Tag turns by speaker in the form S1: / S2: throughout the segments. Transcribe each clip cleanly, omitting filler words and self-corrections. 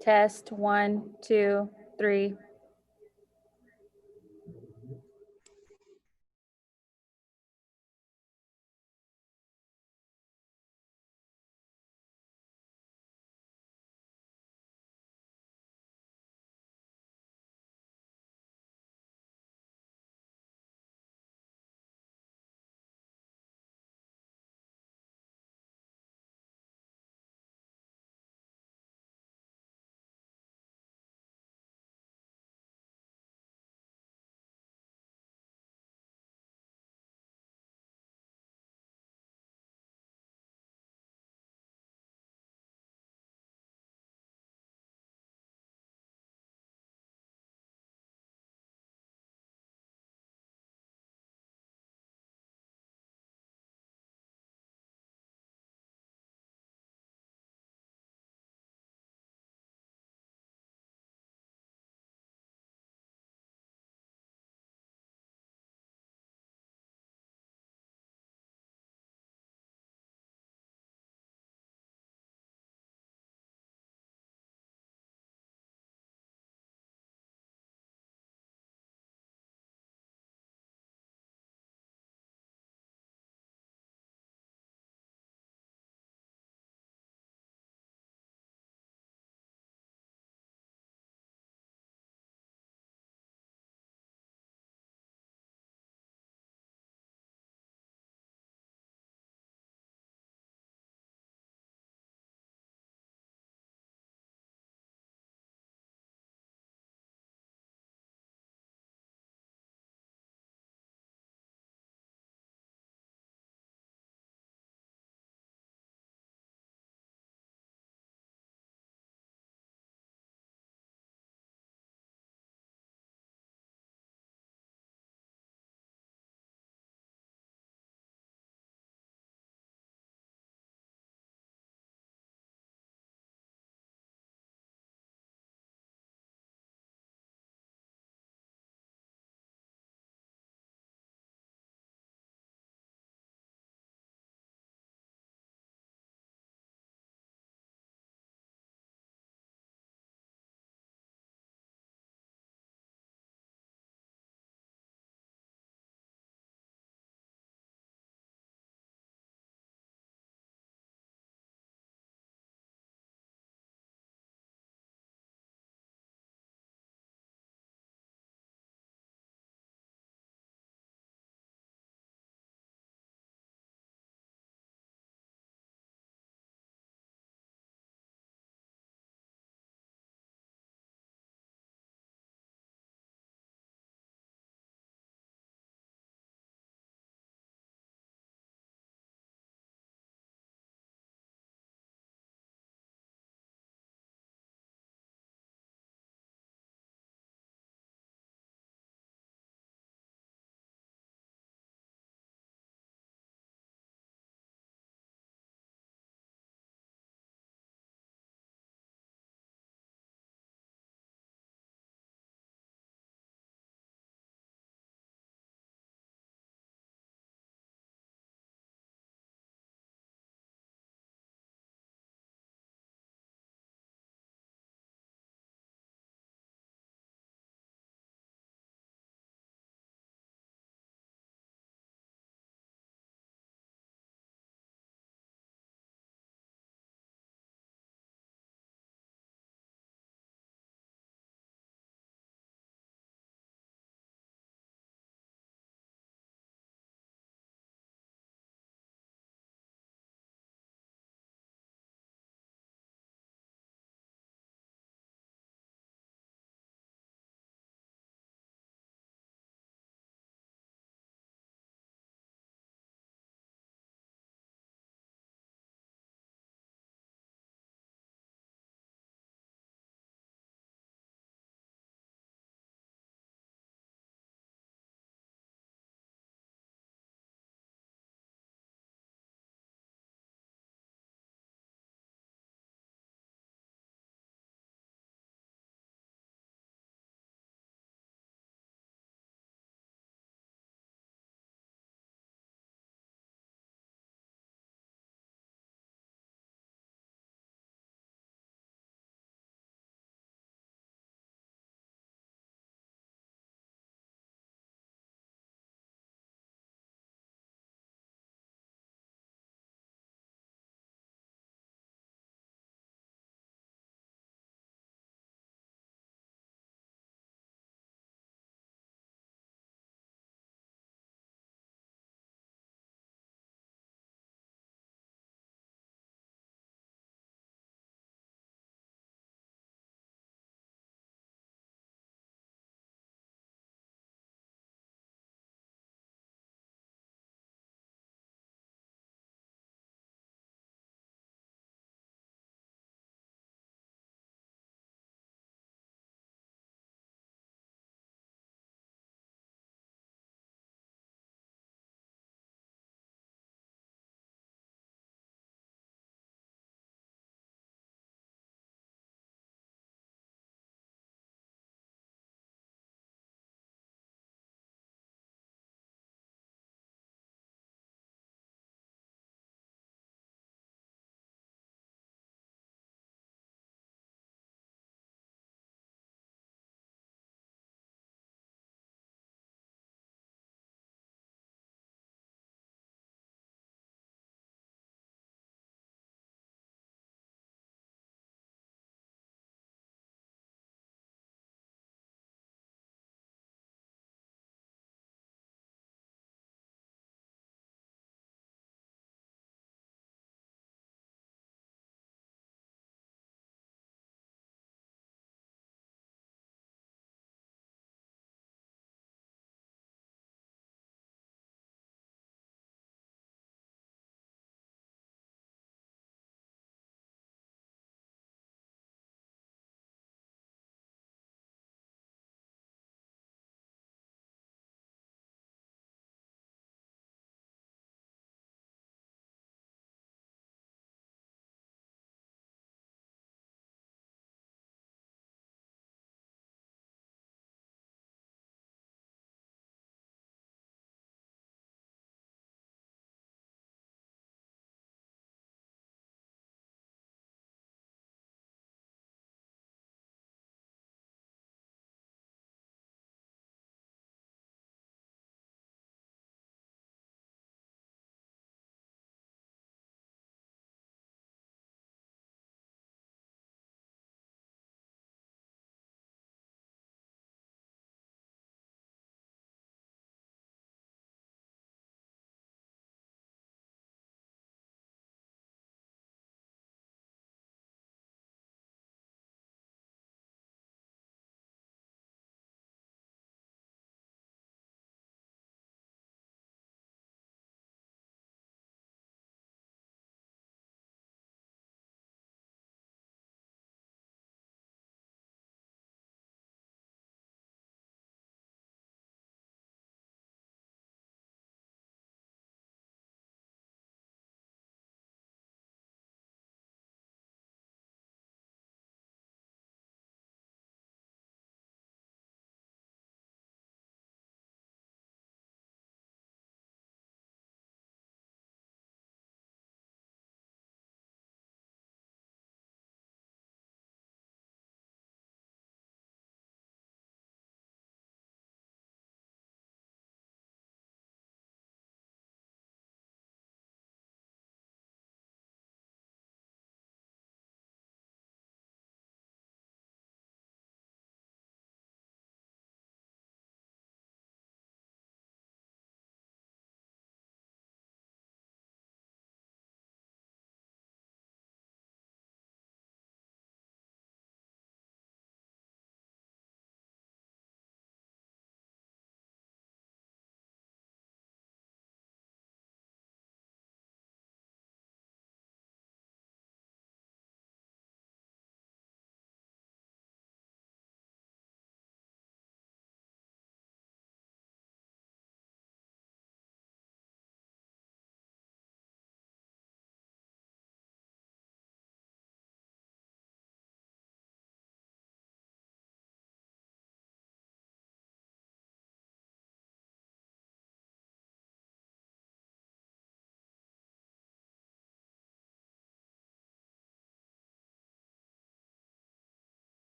S1: Test 1, 2, 3.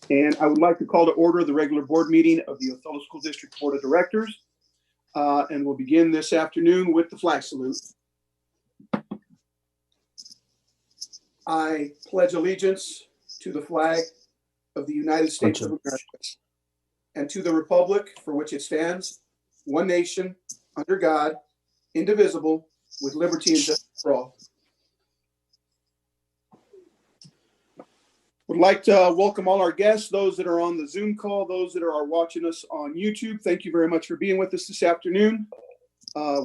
S2: And I would like to call to order the regular board meeting of the Othello School District Board of Directors. And we'll begin this afternoon with the flag salute. I pledge allegiance to the flag of the United States of America and to the republic for which it stands, one nation, under God, indivisible, with liberty and justice for all. Would like to welcome all our guests, those that are on the Zoom call, those that are watching us on YouTube. Thank you very much for being with us this afternoon.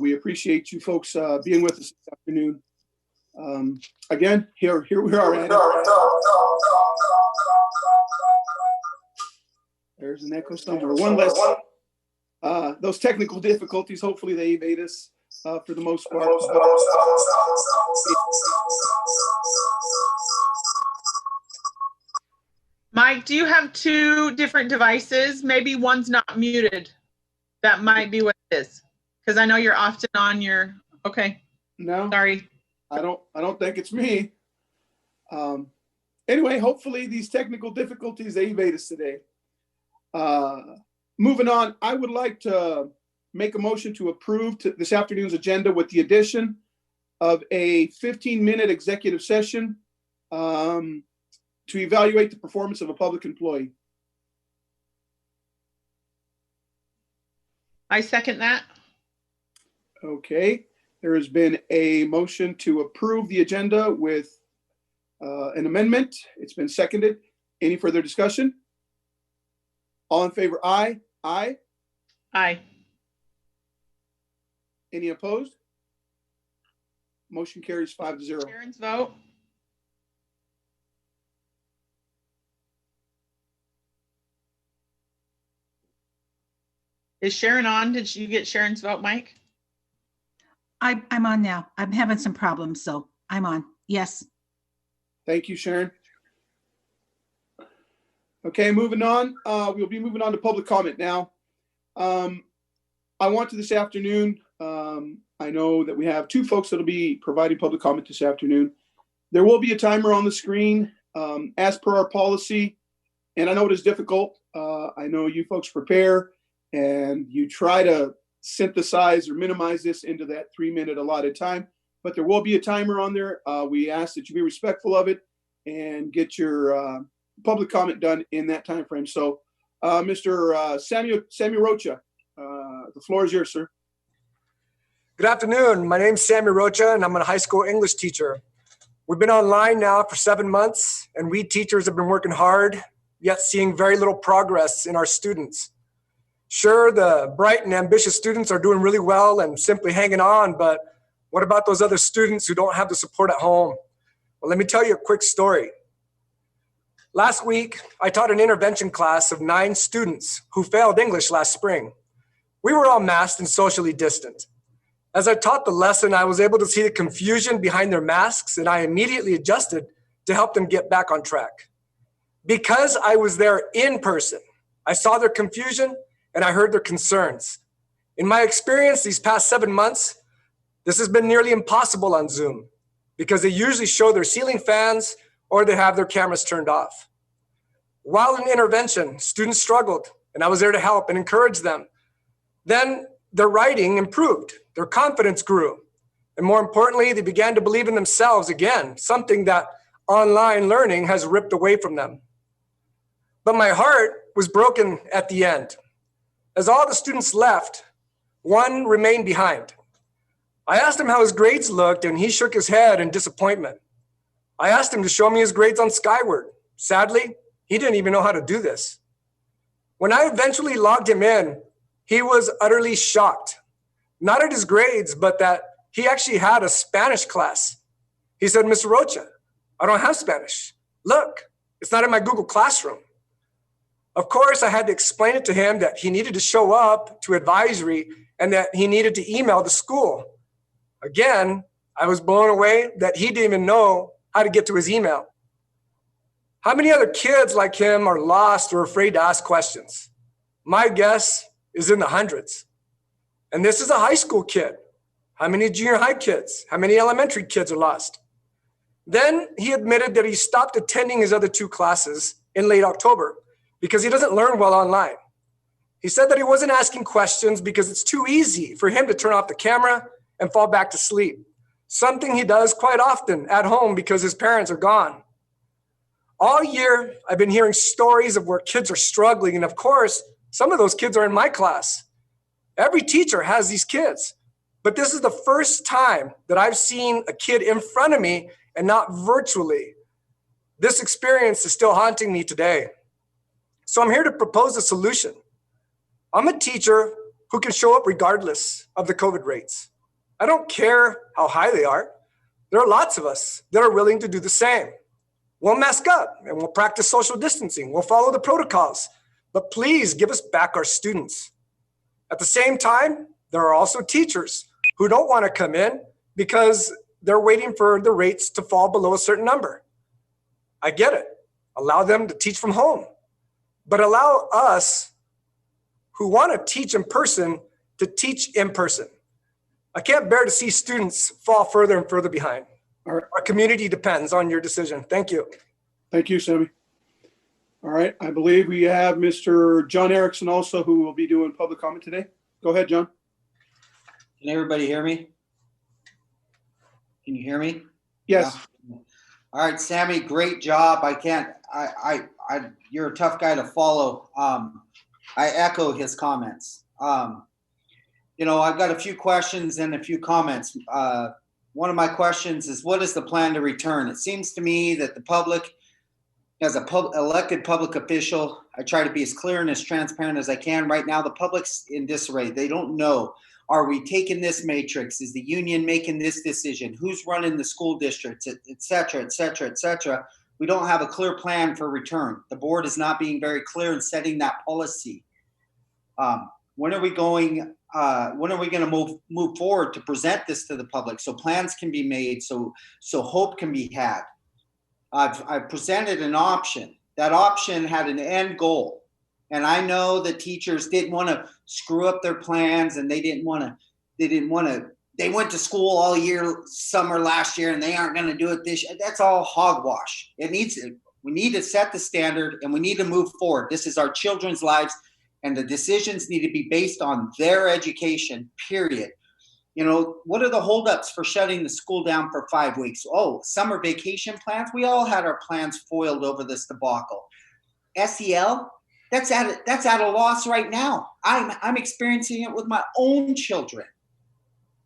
S2: We appreciate you folks being with us this afternoon. Again, here we are at it. There's an echo somewhere. One less. Those technical difficulties, hopefully they evade us for the most part.
S3: Mike, do you have two different devices? Maybe one's not muted. That might be what it is. Because I know you're often on your, okay.
S2: No,
S3: sorry.
S2: I don't think it's me. Anyway, hopefully these technical difficulties, they evade us today. Moving on, I would like to make a motion to approve this afternoon's agenda with the addition of a 15-minute executive session to evaluate the performance of a public employee.
S3: I second that.
S2: Okay, there has been a motion to approve the agenda with an amendment. It's been seconded. Any further discussion? All in favor, aye. Aye.
S3: Aye.
S2: Any opposed? Motion carries 5-0.
S3: Sharon's vote. Is Sharon on? Did you get Sharon's vote, Mike?
S4: I'm on now. I'm having some problems, so I'm on. Yes.
S2: Thank you, Sharon. Okay, moving on. We'll be moving on to public comment now. I want to this afternoon, I know that we have two folks that'll be providing public comment this afternoon. There will be a timer on the screen as per our policy, and I know it is difficult. I know you folks prepare and you try to synthesize or minimize this into that 3-minute allotted time, but there will be a timer on there. We ask that you be respectful of it and get your public comment done in that time frame. So Mr. Samuel Rocha, the floor is yours, sir.
S5: Good afternoon. My name's Sammy Rocha, and I'm a high school English teacher. We've been online now for 7 months, and we teachers have been working hard, yet seeing very little progress in our students. Sure, the bright and ambitious students are doing really well and simply hanging on, but what about those other students who don't have the support at home? Well, let me tell you a quick story. Last week, I taught an intervention class of 9 students who failed English last spring. We were all masked and socially distant. As I taught the lesson, I was able to see the confusion behind their masks, and I immediately adjusted to help them get back on track. Because I was there in person, I saw their confusion and I heard their concerns. In my experience these past 7 months, this has been nearly impossible on Zoom because they usually show their ceiling fans or they have their cameras turned off. While in intervention, students struggled, and I was there to help and encourage them. Then their writing improved, their confidence grew, and more importantly, they began to believe in themselves again, something that online learning has ripped away from them. But my heart was broken at the end. As all the students left, one remained behind. I asked him how his grades looked, and he shook his head in disappointment. I asked him to show me his grades on Skyward. Sadly, he didn't even know how to do this. When I eventually logged him in, he was utterly shocked. Not at his grades, but that he actually had a Spanish class. He said, "Mr. Rocha, I don't have Spanish. Look, it's not in my Google Classroom." Of course, I had to explain it to him that he needed to show up to advisory and that he needed to email the school. Again, I was blown away that he didn't even know how to get to his email. How many other kids like him are lost or afraid to ask questions? My guess is in the hundreds. And this is a high school kid. How many junior high kids? How many elementary kids are lost? Then he admitted that he stopped attending his other 2 classes in late October because he doesn't learn well online. He said that he wasn't asking questions because it's too easy for him to turn off the camera and fall back to sleep, something he does quite often at home because his parents are gone. All year, I've been hearing stories of where kids are struggling, and of course, some of those kids are in my class. Every teacher has these kids, but this is the first time that I've seen a kid in front of me and not virtually. This experience is still haunting me today. So I'm here to propose a solution. I'm a teacher who can show up regardless of the COVID rates. I don't care how high they are. There are lots of us that are willing to do the same. We'll mask up and we'll practice social distancing. We'll follow the protocols, but please give us back our students. At the same time, there are also teachers who don't want to come in because they're waiting for the rates to fall below a certain number. I get it. Allow them to teach from home, but allow us who want to teach in person to teach in person. I can't bear to see students fall further and further behind.
S2: All right.
S5: Our community depends on your decision. Thank you.
S2: Thank you, Sammy. All right, I believe we have Mr. John Erickson also who will be doing public comment today. Go ahead, John.
S6: Can everybody hear me? Can you hear me?
S2: Yes.
S6: Yeah. All right, Sammy, great job. You're a tough guy to follow. I echo his comments. I've got a few questions and a few comments. One of my questions is, what is the plan to return? It seems to me that the public, as an elected public official, I try to be as clear and as transparent as I can. Right now, the public's in disarray. They don't know. Are we taking this matrix? Is the union making this decision? Who's running the school districts, et cetera, et cetera, et cetera? We don't have a clear plan for return. The board is not being very clear in setting that policy. When are we going to move forward to present this to the public so plans can be made, so hope can be had? I've presented an option. That option had an end goal. And I know that teachers didn't want to screw up their plans, and they went to school all year, summer last year, and they aren't going to do it this year. That's all hogwash. We need to set the standard, and we need to move forward. This is our children's lives, and the decisions need to be based on their education, period. What are the holdups for shutting the school down for 5 weeks? Oh, summer vacation plans. We all had our plans foiled over this debacle. SEL, that's at a loss right now. I'm experiencing it with my own children.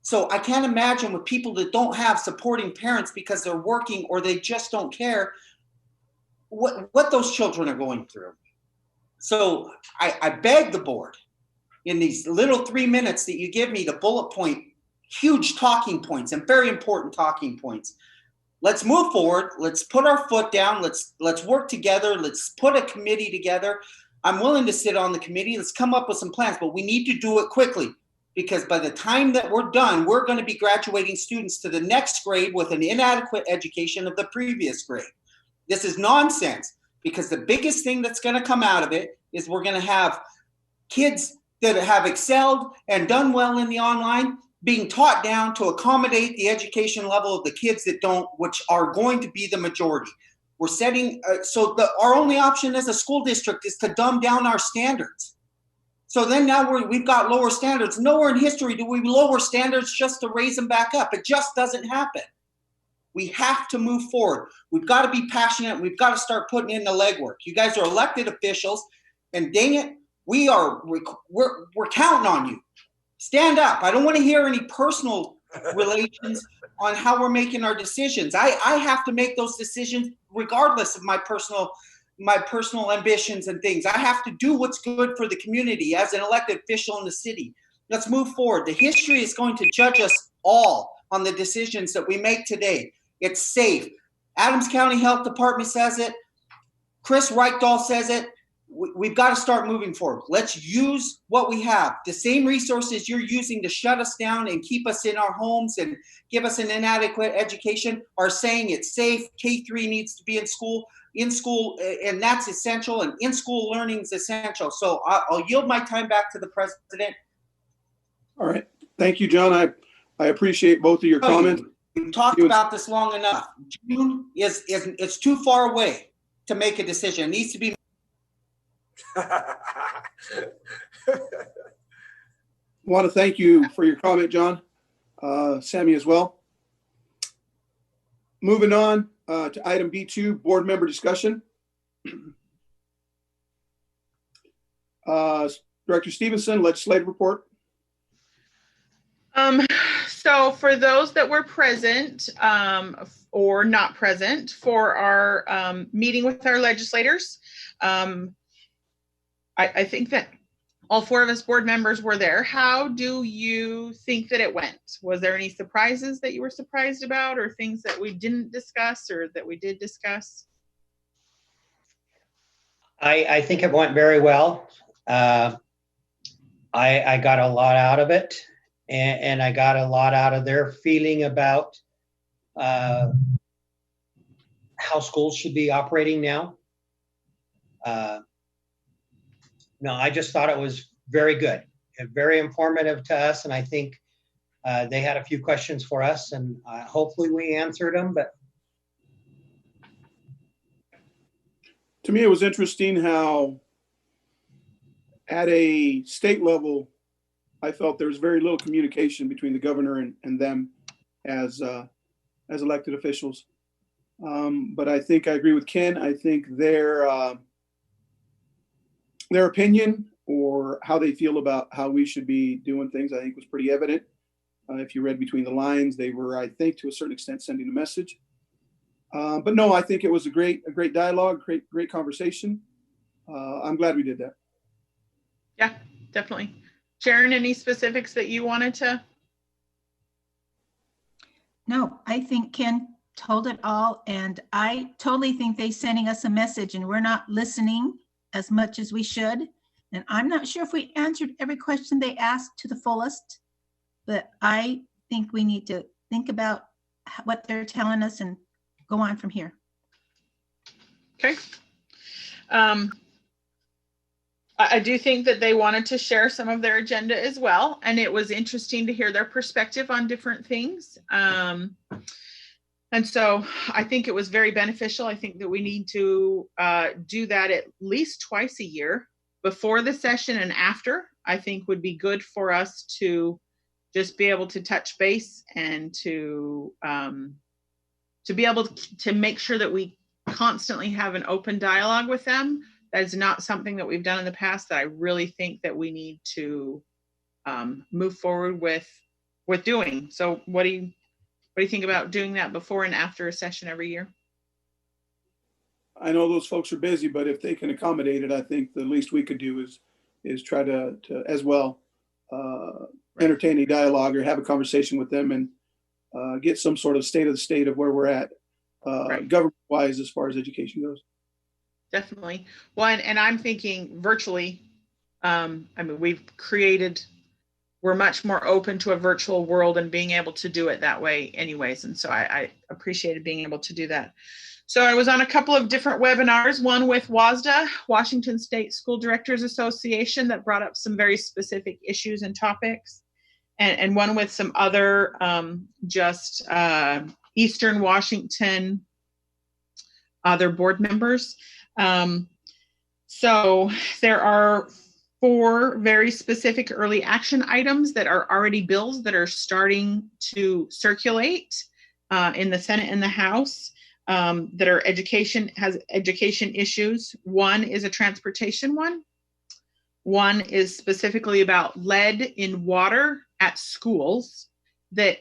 S6: So I can't imagine with people that don't have supporting parents because they're working or they just don't care what those children are going through. So I beg the board, in these little 3 minutes that you give me to bullet point huge talking points and very important talking points. Let's move forward. Let's put our foot down. Let's work together. Let's put a committee together. I'm willing to sit on the committee. Let's come up with some plans, but we need to do it quickly, because by the time that we're done, we're going to be graduating students to the next grade with an inadequate education of the previous grade. This is nonsense, because the biggest thing that's going to come out of it is we're going to have kids that have excelled and done well in the online being taught down to accommodate the education level of the kids that don't, which are going to be the majority. We're setting, our only option as a school district is to dumb down our standards. So then now we've got lower standards. Nowhere in history do we lower standards just to raise them back up. It just doesn't happen. We have to move forward. We've got to be passionate. We've got to start putting in the legwork. You guys are elected officials, and dang it, we're counting on you. Stand up. I don't want to hear any personal relations on how we're making our decisions. I have to make those decisions regardless of my personal ambitions and things. I have to do what's good for the community as an elected official in the city. Let's move forward. The history is going to judge us all on the decisions that we make today. It's safe. Adams County Health Department says it. Chris Reichdahl says it. We've got to start moving forward. Let's use what we have. The same resources you're using to shut us down and keep us in our homes and give us an inadequate education are saying it's safe. K-3 needs to be in school, and that's essential, and in-school learning is essential. So I'll yield my time back to the president.
S2: All right. Thank you, John. I appreciate both of your comments.
S6: We've talked about this long enough. June is too far away to make a decision. It needs to be.
S2: Want to thank you for your comment, John. Sammy as well. Moving on to item B2, board member discussion. Director Stevenson, legislative report.
S3: So for those that were present or not present for our meeting with our legislators, I think that all 4 of us board members were there. How do you think that it went? Was there any surprises that you were surprised about, or things that we didn't discuss or that we did discuss?
S7: I think it went very well. I got a lot out of it, and I got a lot out of their feeling about how schools should be operating now. No, I just thought it was very good and very informative to us, and I think they had a few questions for us, and hopefully we answered them. But
S2: To me, it was interesting how at a state level, I felt there was very little communication between the governor and them as elected officials. But I think I agree with Ken. I think their opinion or how they feel about how we should be doing things, I think was pretty evident. If you read between the lines, they were, I think, to a certain extent, sending a message. But no, I think it was a great dialogue, great conversation. I'm glad we did that.
S3: Yeah, definitely. Sharon, any specifics that you wanted to?
S4: No, I think Ken told it all, and I totally think they sending us a message and we're not listening as much as we should. And I'm not sure if we answered every question they asked to the fullest, but I think we need to think about what they're telling us and go on from here.
S3: Okay. I do think that they wanted to share some of their agenda as well, and it was interesting to hear their perspective on different things. And so I think it was very beneficial. I think that we need to do that at least twice a year, before the session and after. I think would be good for us to just be able to touch base and to be able to make sure that we constantly have an open dialogue with them. That is not something that we've done in the past that I really think that we need to move forward with doing. So what do you think about doing that before and after a session every year?
S2: I know those folks are busy, but if they can accommodate it, I think the least we could do is try to as well entertain a dialogue or have a conversation with them and get some sort of state of where we're at government-wise as far as education goes.
S3: Definitely. Well, and I'm thinking virtually. I mean, we're much more open to a virtual world and being able to do it that way anyways. And so I appreciated being able to do that. So I was on a couple of different webinars, one with WASDA, Washington State School Directors Association, that brought up some very specific issues and topics, and one with some other Eastern Washington other board members. So there are 4 very specific early action items that are already bills that are starting to circulate in the Senate and the House that are education issues. One is a transportation one. One is specifically about lead in water at schools. That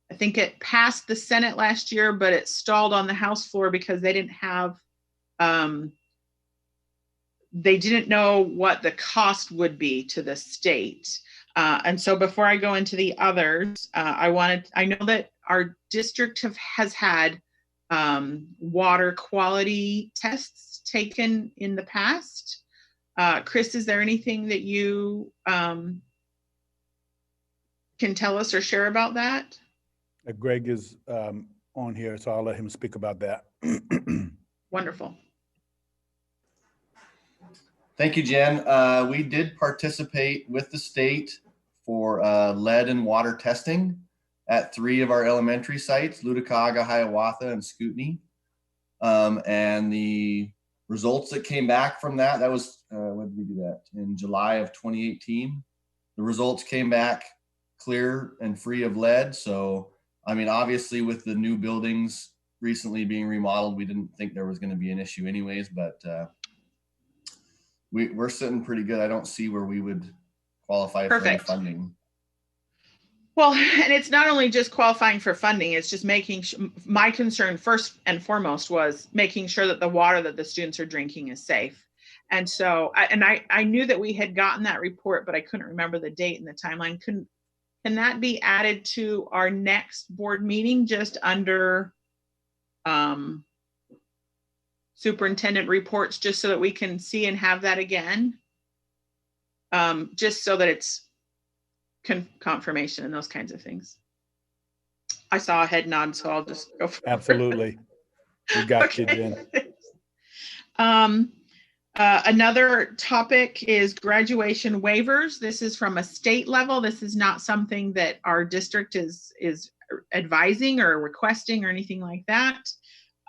S3: I think it passed the Senate last year, but it stalled on the House floor because they didn't have, they didn't know what the cost would be to the state. And so before I go into the others, I know that our district has had water quality tests taken in the past. Chris, is there anything that you can tell us or share about that?
S8: Greg is on here, so I'll let him speak about that.
S3: Wonderful.
S9: Thank you, Jen. We did participate with the state for lead and water testing at 3 of our elementary sites, Lutakaga, Hiawatha, and Scootney. And the results that came back from that. That was, when did we do that? In July of 2018. The results came back clear and free of lead. So, I mean, obviously with the new buildings recently being remodeled, we didn't think there was going to be an issue anyways, but we're sitting pretty good. I don't see where we would qualify for any
S3: Perfect.
S9: funding.
S3: Well, and it's not only just qualifying for funding, it's just making, my concern first and foremost was making sure that the water that the students are drinking is safe. And so, I knew that we had gotten that report, but I couldn't remember the date and the timeline. Can that be added to our next board meeting, just under superintendent reports, just so that we can see and have that again? Just so that it's confirmation and those kinds of things. I saw a head nod, so I'll just go for
S8: Absolutely. We got you, Jen.
S3: Another topic is graduation waivers. This is from a state level. This is not something that our district is advising or requesting or anything like that.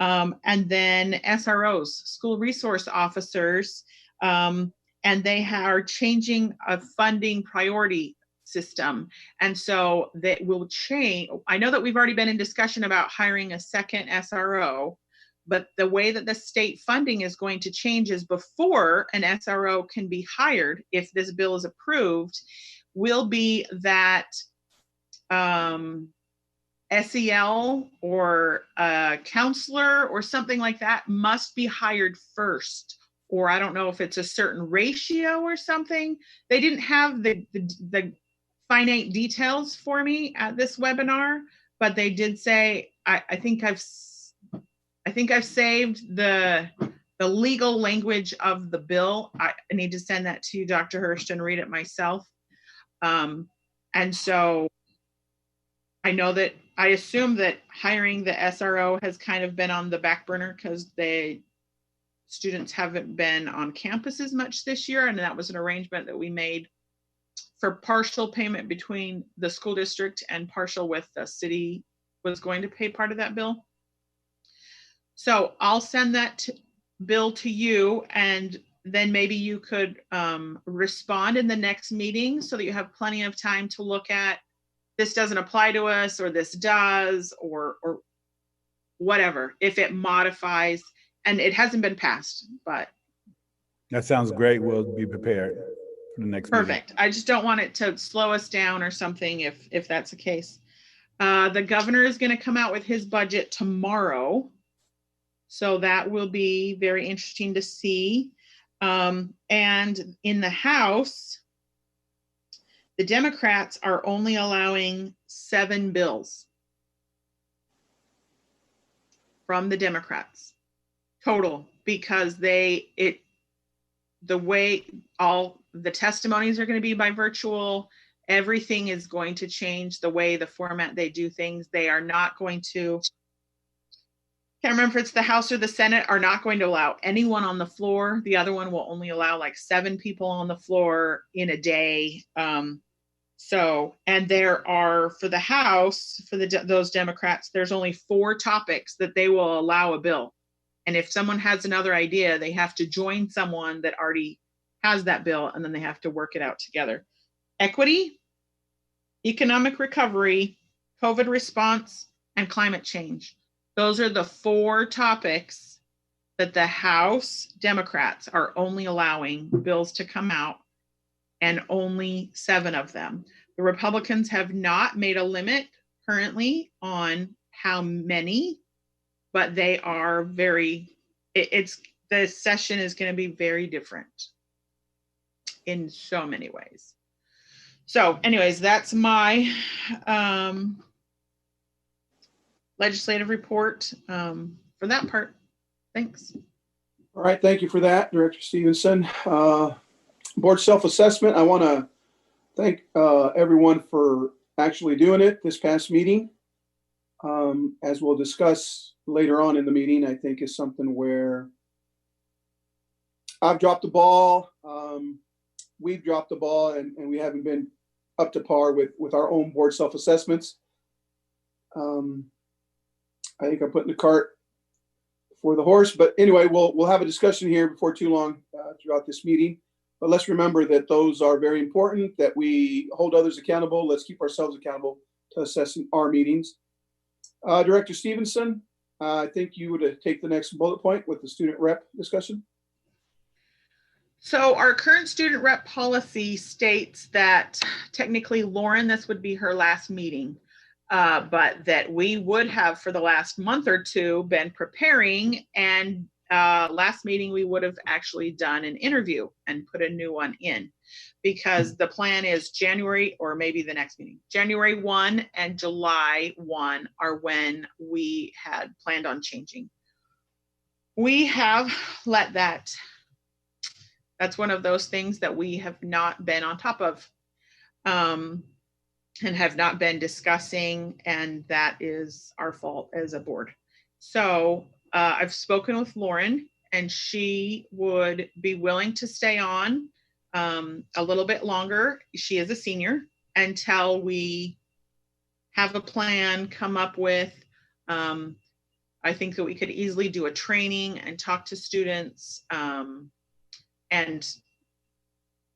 S3: And then SROs, school resource officers, and they are changing a funding priority system. And so that will change. I know that we've already been in discussion about hiring a second SRO, but the way that the state funding is going to change is before an SRO can be hired, if this bill is approved, will be that SEL or a counselor or something like that must be hired first. Or I don't know if it's a certain ratio or something. They didn't have the finite details for me at this webinar, but they did say, I think I've saved the legal language of the bill. I need to send that to you, Dr. Hurst, and read it myself. And so I know that, I assume that hiring the SRO has kind of been on the back burner because students haven't been on campus as much this year. And that was an arrangement that we made for partial payment between the school district and partial with the city was going to pay part of that bill. So I'll send that bill to you, and then maybe you could respond in the next meeting so that you have plenty of time to look at, this doesn't apply to us, or this does, or whatever, if it modifies, and it hasn't been passed, but.
S8: That sounds great. We'll be prepared for the next meeting.
S3: Perfect. I just don't want it to slow us down or something if that's the case. The governor is going to come out with his budget tomorrow. So that will be very interesting to see. And in the House, the Democrats are only allowing 7 bills from the Democrats total, because the way all the testimonies are going to be by virtual, everything is going to change the way, the format they do things. They are not going to, can't remember if it's the House or the Senate, are not going to allow anyone on the floor. The other one will only allow like 7 people on the floor in a day. And there are, for the House, for those Democrats, there's only 4 topics that they will allow a bill. And if someone has another idea, they have to join someone that already has that bill, and then they have to work it out together. Equity, economic recovery, COVID response, and climate change. Those are the 4 topics that the House Democrats are only allowing bills to come out, and only 7 of them. The Republicans have not made a limit currently on how many, but they are the session is going to be very different in so many ways. So anyways, that's my legislative report for that part. Thanks.
S2: All right, thank you for that, Director Stevenson. Board self-assessment, I want to thank everyone for actually doing it this past meeting. As we'll discuss later on in the meeting, I think is something where I've dropped the ball, we've dropped the ball, and we haven't been up to par with our own board self-assessments. I think I'm putting the cart for the horse. But anyway, we'll have a discussion here before too long throughout this meeting. But let's remember that those are very important, that we hold others accountable. Let's keep ourselves accountable to assessing our meetings. Director Stevenson, I think you would take the next bullet point with the student rep discussion.
S3: So our current student rep policy states that technically Lauren, this would be her last meeting, but that we would have for the last month or two been preparing, and last meeting we would have actually done an interview and put a new one in, because the plan is January, or maybe the next meeting, January 1 and July 1 are when we had planned on changing. We have let that's one of those things that we have not been on top of and have not been discussing, and that is our fault as a board. So I've spoken with Lauren, and she would be willing to stay on a little bit longer. She is a senior, until we have a plan, come up with, I think that we could easily do a training and talk to students. And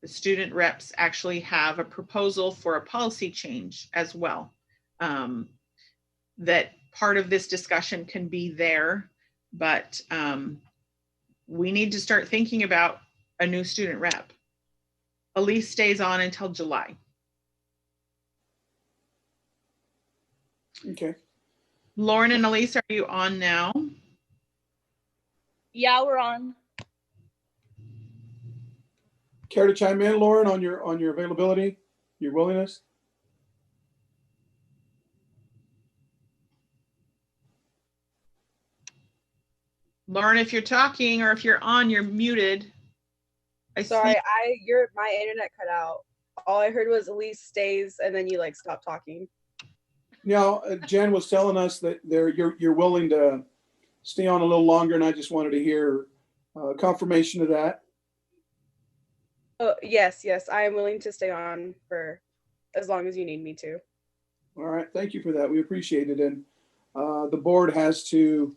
S3: the student reps actually have a proposal for a policy change as well. That part of this discussion can be there, but we need to start thinking about a new student rep. Elise stays on until July.
S2: Okay.
S3: Lauren and Elise, are you on now?
S1: Yeah, we're on.
S2: Care to chime in, Lauren, on your availability, your willingness?
S3: Lauren, if you're talking or if you're on, you're muted.
S10: Sorry, my internet cut out. All I heard was Elise stays, and then you like stopped talking.
S2: Now, Jen was telling us that you're willing to stay on a little longer, and I just wanted to hear confirmation of that.
S10: Oh, yes, I am willing to stay on for as long as you need me to.
S2: All right, thank you for that. We appreciate it. And the board has to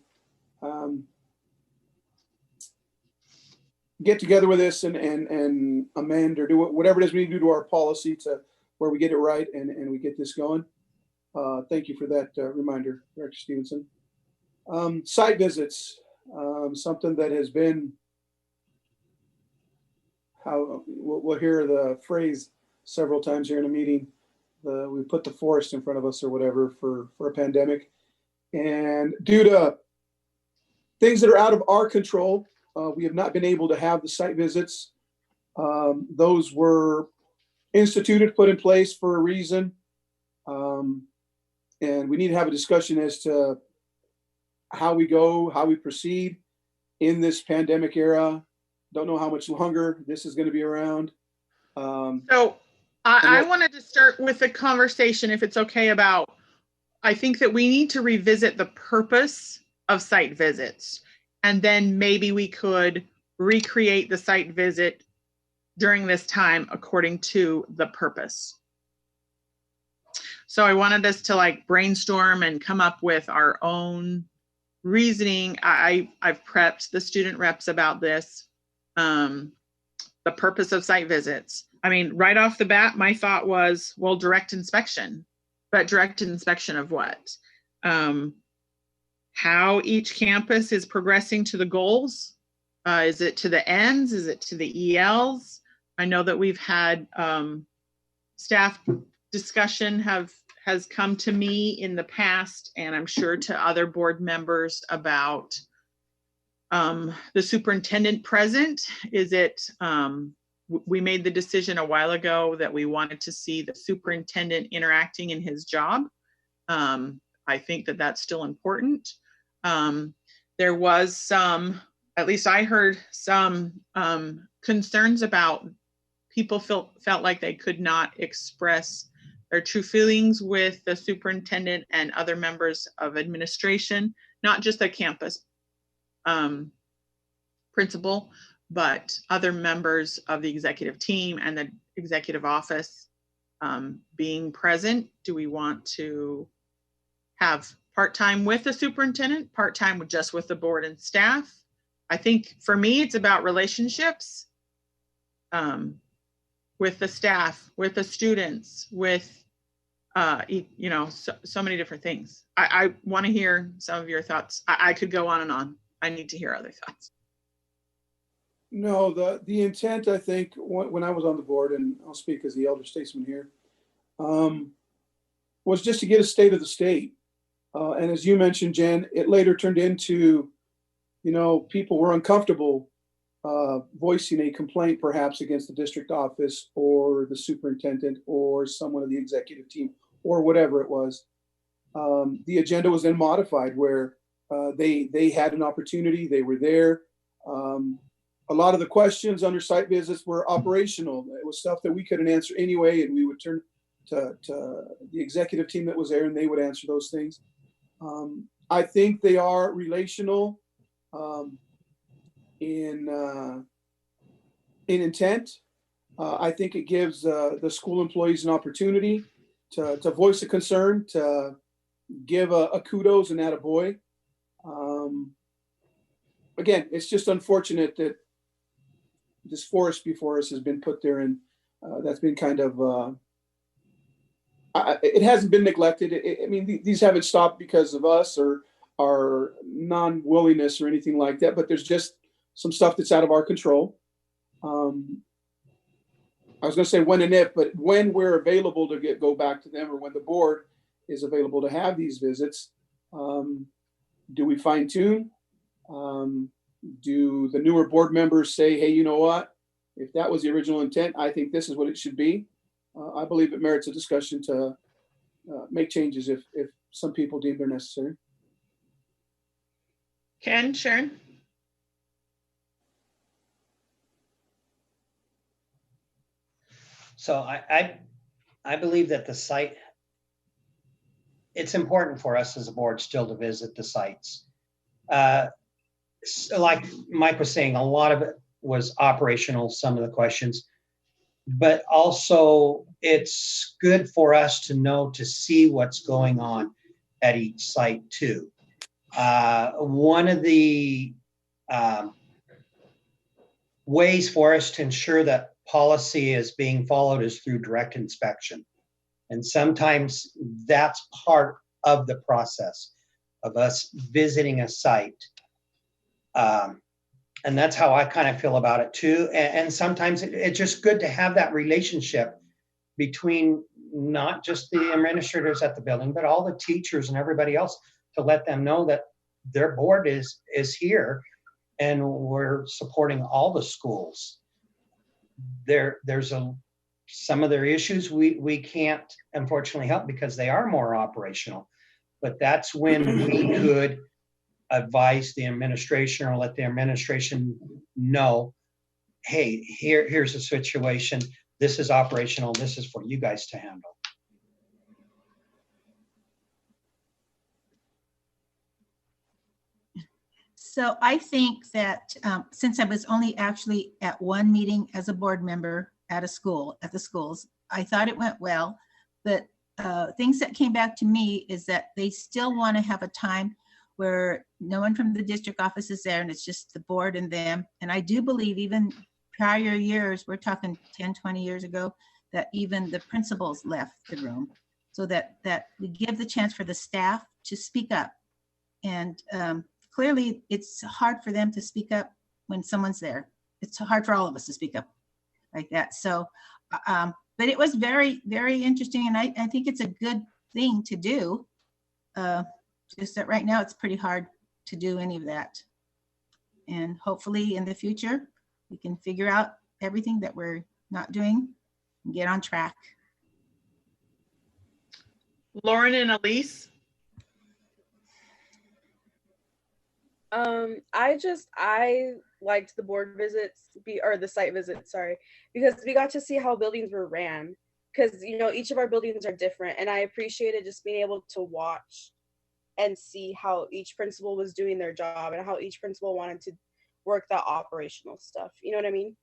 S2: get together with this and amend or do whatever it is we need to do to our policy to where we get it right and we get this going. Thank you for that reminder, Director Stevenson. Site visits, something that has been, we'll hear the phrase several times here in a meeting. We put the forest in front of us or whatever for a pandemic. And due to things that are out of our control, we have not been able to have the site visits. Those were instituted, put in place for a reason. And we need to have a discussion as to how we go, how we proceed in this pandemic era. Don't know how much longer this is going to be around.
S3: So I wanted to start with a conversation, if it's okay, about, I think that we need to revisit the purpose of site visits. And then maybe we could recreate the site visit during this time according to the purpose. So I wanted us to like brainstorm and come up with our own reasoning. I've prepped the student reps about this. The purpose of site visits. I mean, right off the bat, my thought was, well, direct inspection, but direct inspection of what? How each campus is progressing to the goals. Is it to the ends? Is it to the ELs? I know that we've had staff discussion has come to me in the past, and I'm sure to other board members, about the superintendent present. Is it, we made the decision a while ago that we wanted to see the superintendent interacting in his job. I think that that's still important. There was some, at least I heard some concerns about people felt like they could not express their true feelings with the superintendent and other members of administration, not just the campus principal, but other members of the executive team and the executive office being present. Do we want to have part-time with the superintendent, part-time with just with the board and staff. I think for me, it's about relationships with the staff, with the students, with, you know, so many different things. I want to hear some of your thoughts. I could go on and on. I need to hear other thoughts.
S2: No, the intent, I think, when I was on the board, and I'll speak as the elder statesman here, was just to get a state of the state. And as you mentioned, Jen, it later turned into, you know, people were uncomfortable voicing a complaint perhaps against the district office or the superintendent or someone of the executive team or whatever it was. The agenda was then modified where they had an opportunity, they were there. A lot of the questions under site visits were operational. It was stuff that we couldn't answer anyway, and we would turn to the executive team that was there, and they would answer those things. I think they are relational in intent. I think it gives the school employees an opportunity to voice a concern, to give a kudos and attaboy. Again, it's just unfortunate that this forest before us has been put there, and that's been kind of, it hasn't been neglected. I mean, these haven't stopped because of us or our non-willingness or anything like that, but there's just some stuff that's out of our control. I was going to say when and if, but when we're available to go back to them, or when the board is available to have these visits, do we fine tune? Do the newer board members say, hey, you know what? If that was the original intent, I think this is what it should be. I believe it merits a discussion to make changes if some people deem they're necessary.
S3: Ken, Sharon?
S7: So I believe that the site, it's important for us as a board still to visit the sites. So like Mike was saying, a lot of it was operational, some of the questions, but also it's good for us to know, to see what's going on at each site too. One of the ways for us to ensure that policy is being followed is through direct inspection. And sometimes that's part of the process of us visiting a site. And that's how I kind of feel about it too. And sometimes it's just good to have that relationship between not just the administrators at the building, but all the teachers and everybody else, to let them know that their board is here and we're supporting all the schools. There's some of their issues we can't unfortunately help because they are more operational, but that's when we could advise the administration or let the administration know, hey, here's the situation. This is operational. This is for you guys to handle.
S4: So I think that since I was only actually at one meeting as a board member at the schools, I thought it went well. But things that came back to me is that they still want to have a time where no one from the district office is there and it's just the board and them. And I do believe even prior years, we're talking 10, 20 years ago, that even the principals left the room, so that we give the chance for the staff to speak up. And clearly it's hard for them to speak up when someone's there. It's hard for all of us to speak up like that. So, but it was very, very interesting. And I think it's a good thing to do. Just that right now it's pretty hard to do any of that. And hopefully in the future, we can figure out everything that we're not doing and get on track.
S3: Lauren and Elise?
S10: I liked the board visits, or the site visits, sorry, because we got to see how buildings were ran. Because, you know, each of our buildings are different, and I appreciated just being able to watch and see how each principal was doing their job and how each principal wanted to work the operational stuff. You know what I mean?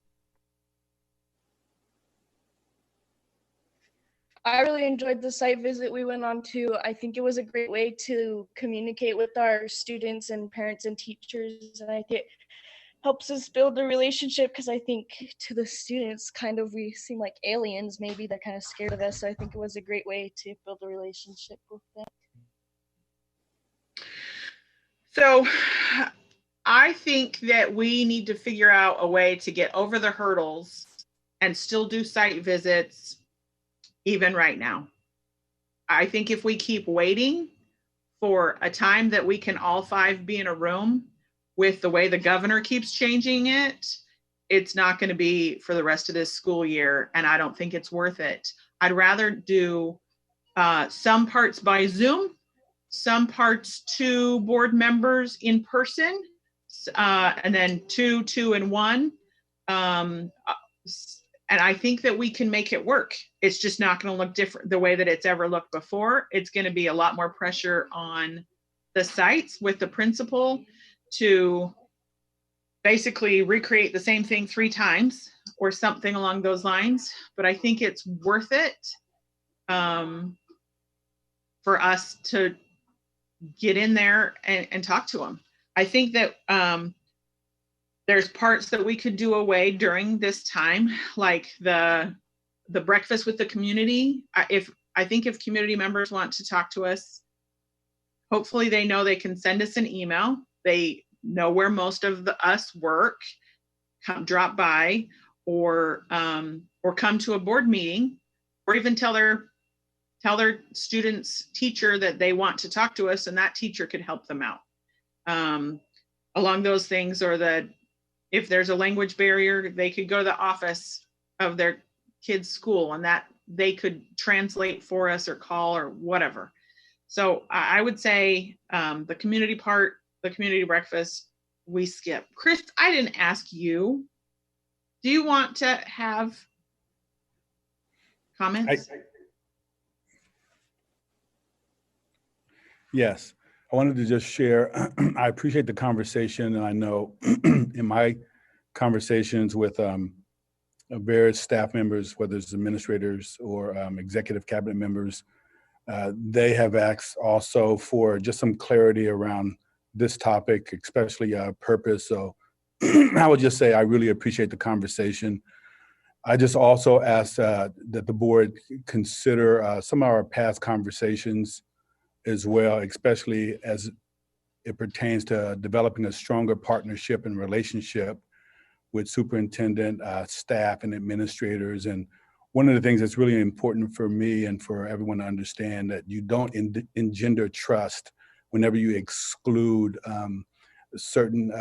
S11: I really enjoyed the site visit we went on to. I think it was a great way to communicate with our students and parents and teachers. And I think it helps us build a relationship because I think to the students, kind of, we seem like aliens. Maybe they're kind of scared of us. So I think it was a great way to build a relationship with them.
S3: So I think that we need to figure out a way to get over the hurdles and still do site visits even right now. I think if we keep waiting for a time that we can all 5 be in a room, with the way the governor keeps changing it, it's not going to be for the rest of this school year, and I don't think it's worth it. I'd rather do some parts by Zoom, some parts to board members in person, and then 2, 2, and 1. And I think that we can make it work. It's just not going to look different the way that it's ever looked before. It's going to be a lot more pressure on the sites with the principal to basically recreate the same thing 3 times or something along those lines. But I think it's worth it for us to get in there and talk to them. I think that there's parts that we could do away during this time, like the breakfast with the community. I think if community members want to talk to us, hopefully they know they can send us an email. They know where most of us work. Drop by, or come to a board meeting, or even tell their students' teacher that they want to talk to us, and that teacher could help them out along those things. Or that if there's a language barrier, they could go to the office of their kid's school, and that they could translate for us or call or whatever. So I would say the community part, the community breakfast, we skip. Chris, I didn't ask you. Do you want to have comments?
S8: Yes, I wanted to just share, I appreciate the conversation, and I know in my conversations with various staff members, whether it's administrators or executive cabinet members, they have asked also for just some clarity around this topic, especially purpose. So I would just say I really appreciate the conversation. I just also ask that the board consider some of our past conversations as well, especially as it pertains to developing a stronger partnership and relationship with superintendent, staff, and administrators. And one of the things that's really important for me and for everyone to understand, that you don't engender trust whenever you exclude certain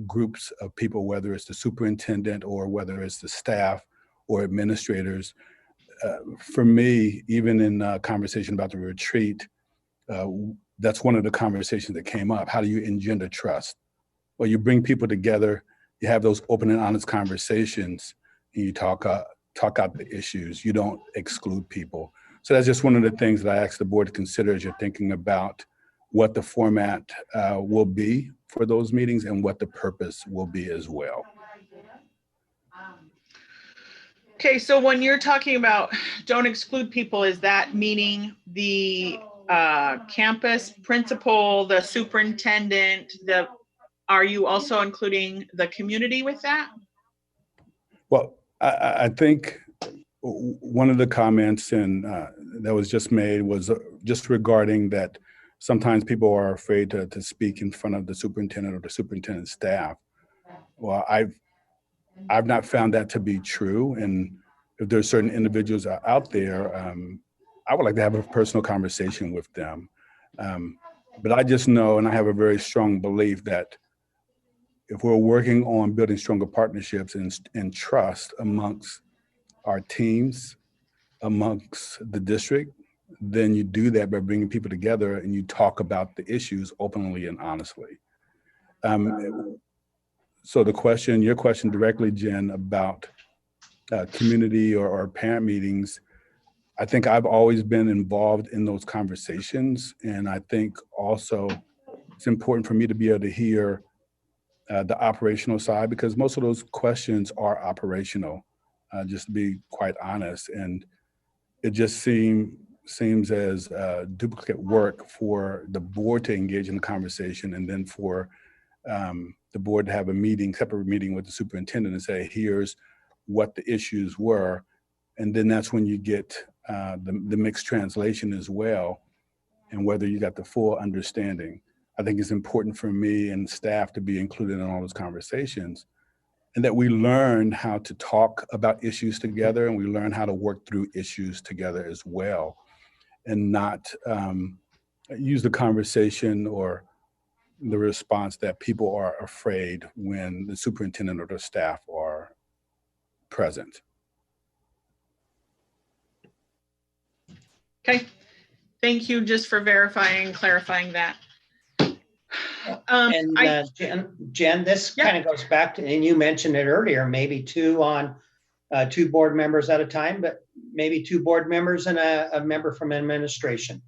S8: groups of people, whether it's the superintendent or whether it's the staff or administrators. For me, even in conversation about the retreat, that's one of the conversations that came up. How do you engender trust? Well, you bring people together, you have those open and honest conversations, and you talk out the issues. You don't exclude people. So that's just one of the things that I ask the board to consider as you're thinking about what the format will be for those meetings and what the purpose will be as well.
S3: Okay, so when you're talking about don't exclude people, is that meaning the campus principal, the superintendent, are you also including the community with that?
S8: Well, I think one of the comments that was just made was just regarding that sometimes people are afraid to speak in front of the superintendent or the superintendent's staff. Well, I've not found that to be true. And if there's certain individuals out there, I would like to have a personal conversation with them. But I just know, and I have a very strong belief that if we're working on building stronger partnerships and trust amongst our teams, amongst the district, then you do that by bringing people together and you talk about the issues openly and honestly. So your question directly, Jen, about community or parent meetings, I think I've always been involved in those conversations. And I think also it's important for me to be able to hear the operational side, because most of those questions are operational, just to be quite honest. And it just seems as duplicate work for the board to engage in the conversation, and then for the board to have a separate meeting with the superintendent and say, here's what the issues were. And then that's when you get the mixed translation as well, and whether you got the full understanding. I think it's important for me and staff to be included in all those conversations, and that we learn how to talk about issues together, and we learn how to work through issues together as well, and not use the conversation or the response that people are afraid when the superintendent or the staff are present.
S3: Okay, thank you just for verifying and clarifying that.
S7: Jen, this kind of goes back to, and you mentioned it earlier, maybe two board members at a time, but maybe two board members and a member from administration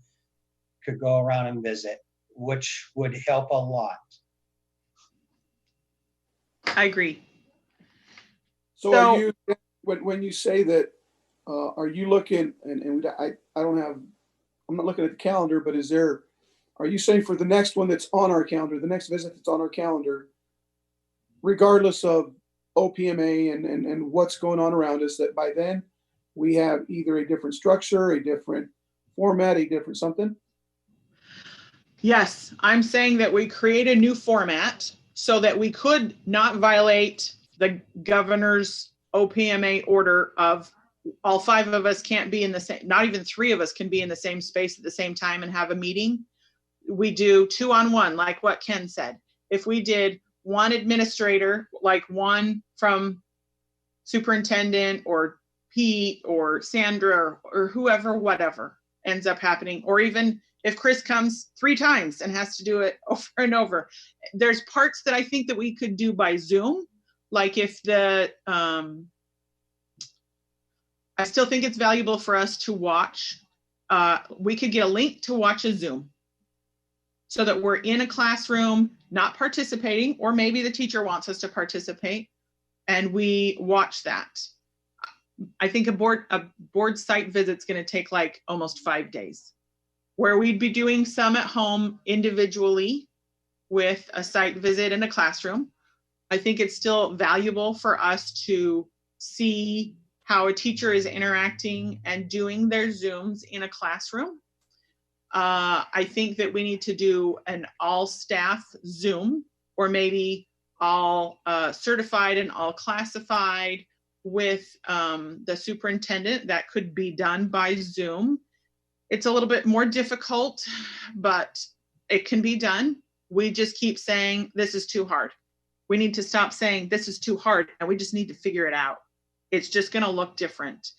S7: could go around and visit, which would help a lot.
S3: I agree.
S2: So are you, when you say that, are you looking, and I'm not looking at the calendar, but are you saying for the next one that's on our calendar, the next visit that's on our calendar, regardless of OPMA and what's going on around us, that by then we have either a different structure, a different format, a different something?
S3: Yes, I'm saying that we create a new format so that we could not violate the governor's OPMA order of all 5 of us can't be in the same, not even 3 of us can be in the same space at the same time and have a meeting. We do 2-on-1, like what Ken said. If we did one administrator, like one from superintendent or Pete or Sandra or whoever, whatever ends up happening, or even if Chris comes 3 times and has to do it over and over. There's parts that I think that we could do by Zoom. Like if I still think it's valuable for us to watch. We could get a link to watch a Zoom so that we're in a classroom, not participating, or maybe the teacher wants us to participate and we watch that. I think a board site visit's going to take like almost 5 days, where we'd be doing some at home individually with a site visit in a classroom. I think it's still valuable for us to see how a teacher is interacting and doing their Zooms in a classroom. I think that we need to do an all staff Zoom, or maybe all certified and all classified with the superintendent. That could be done by Zoom. It's a little bit more difficult, but it can be done. We just keep saying, this is too hard. We need to stop saying this is too hard, and we just need to figure it out. It's just going to look different.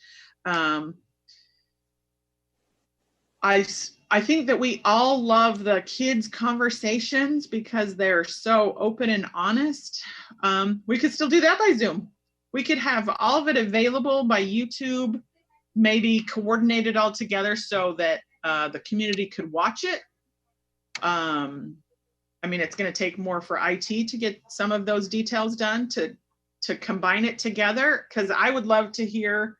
S3: I think that we all love the kids' conversations because they're so open and honest. We could still do that by Zoom. We could have all of it available by YouTube, maybe coordinated all together so that the community could watch it. I mean, it's going to take more for IT to get some of those details done, to combine it together, because I would love to hear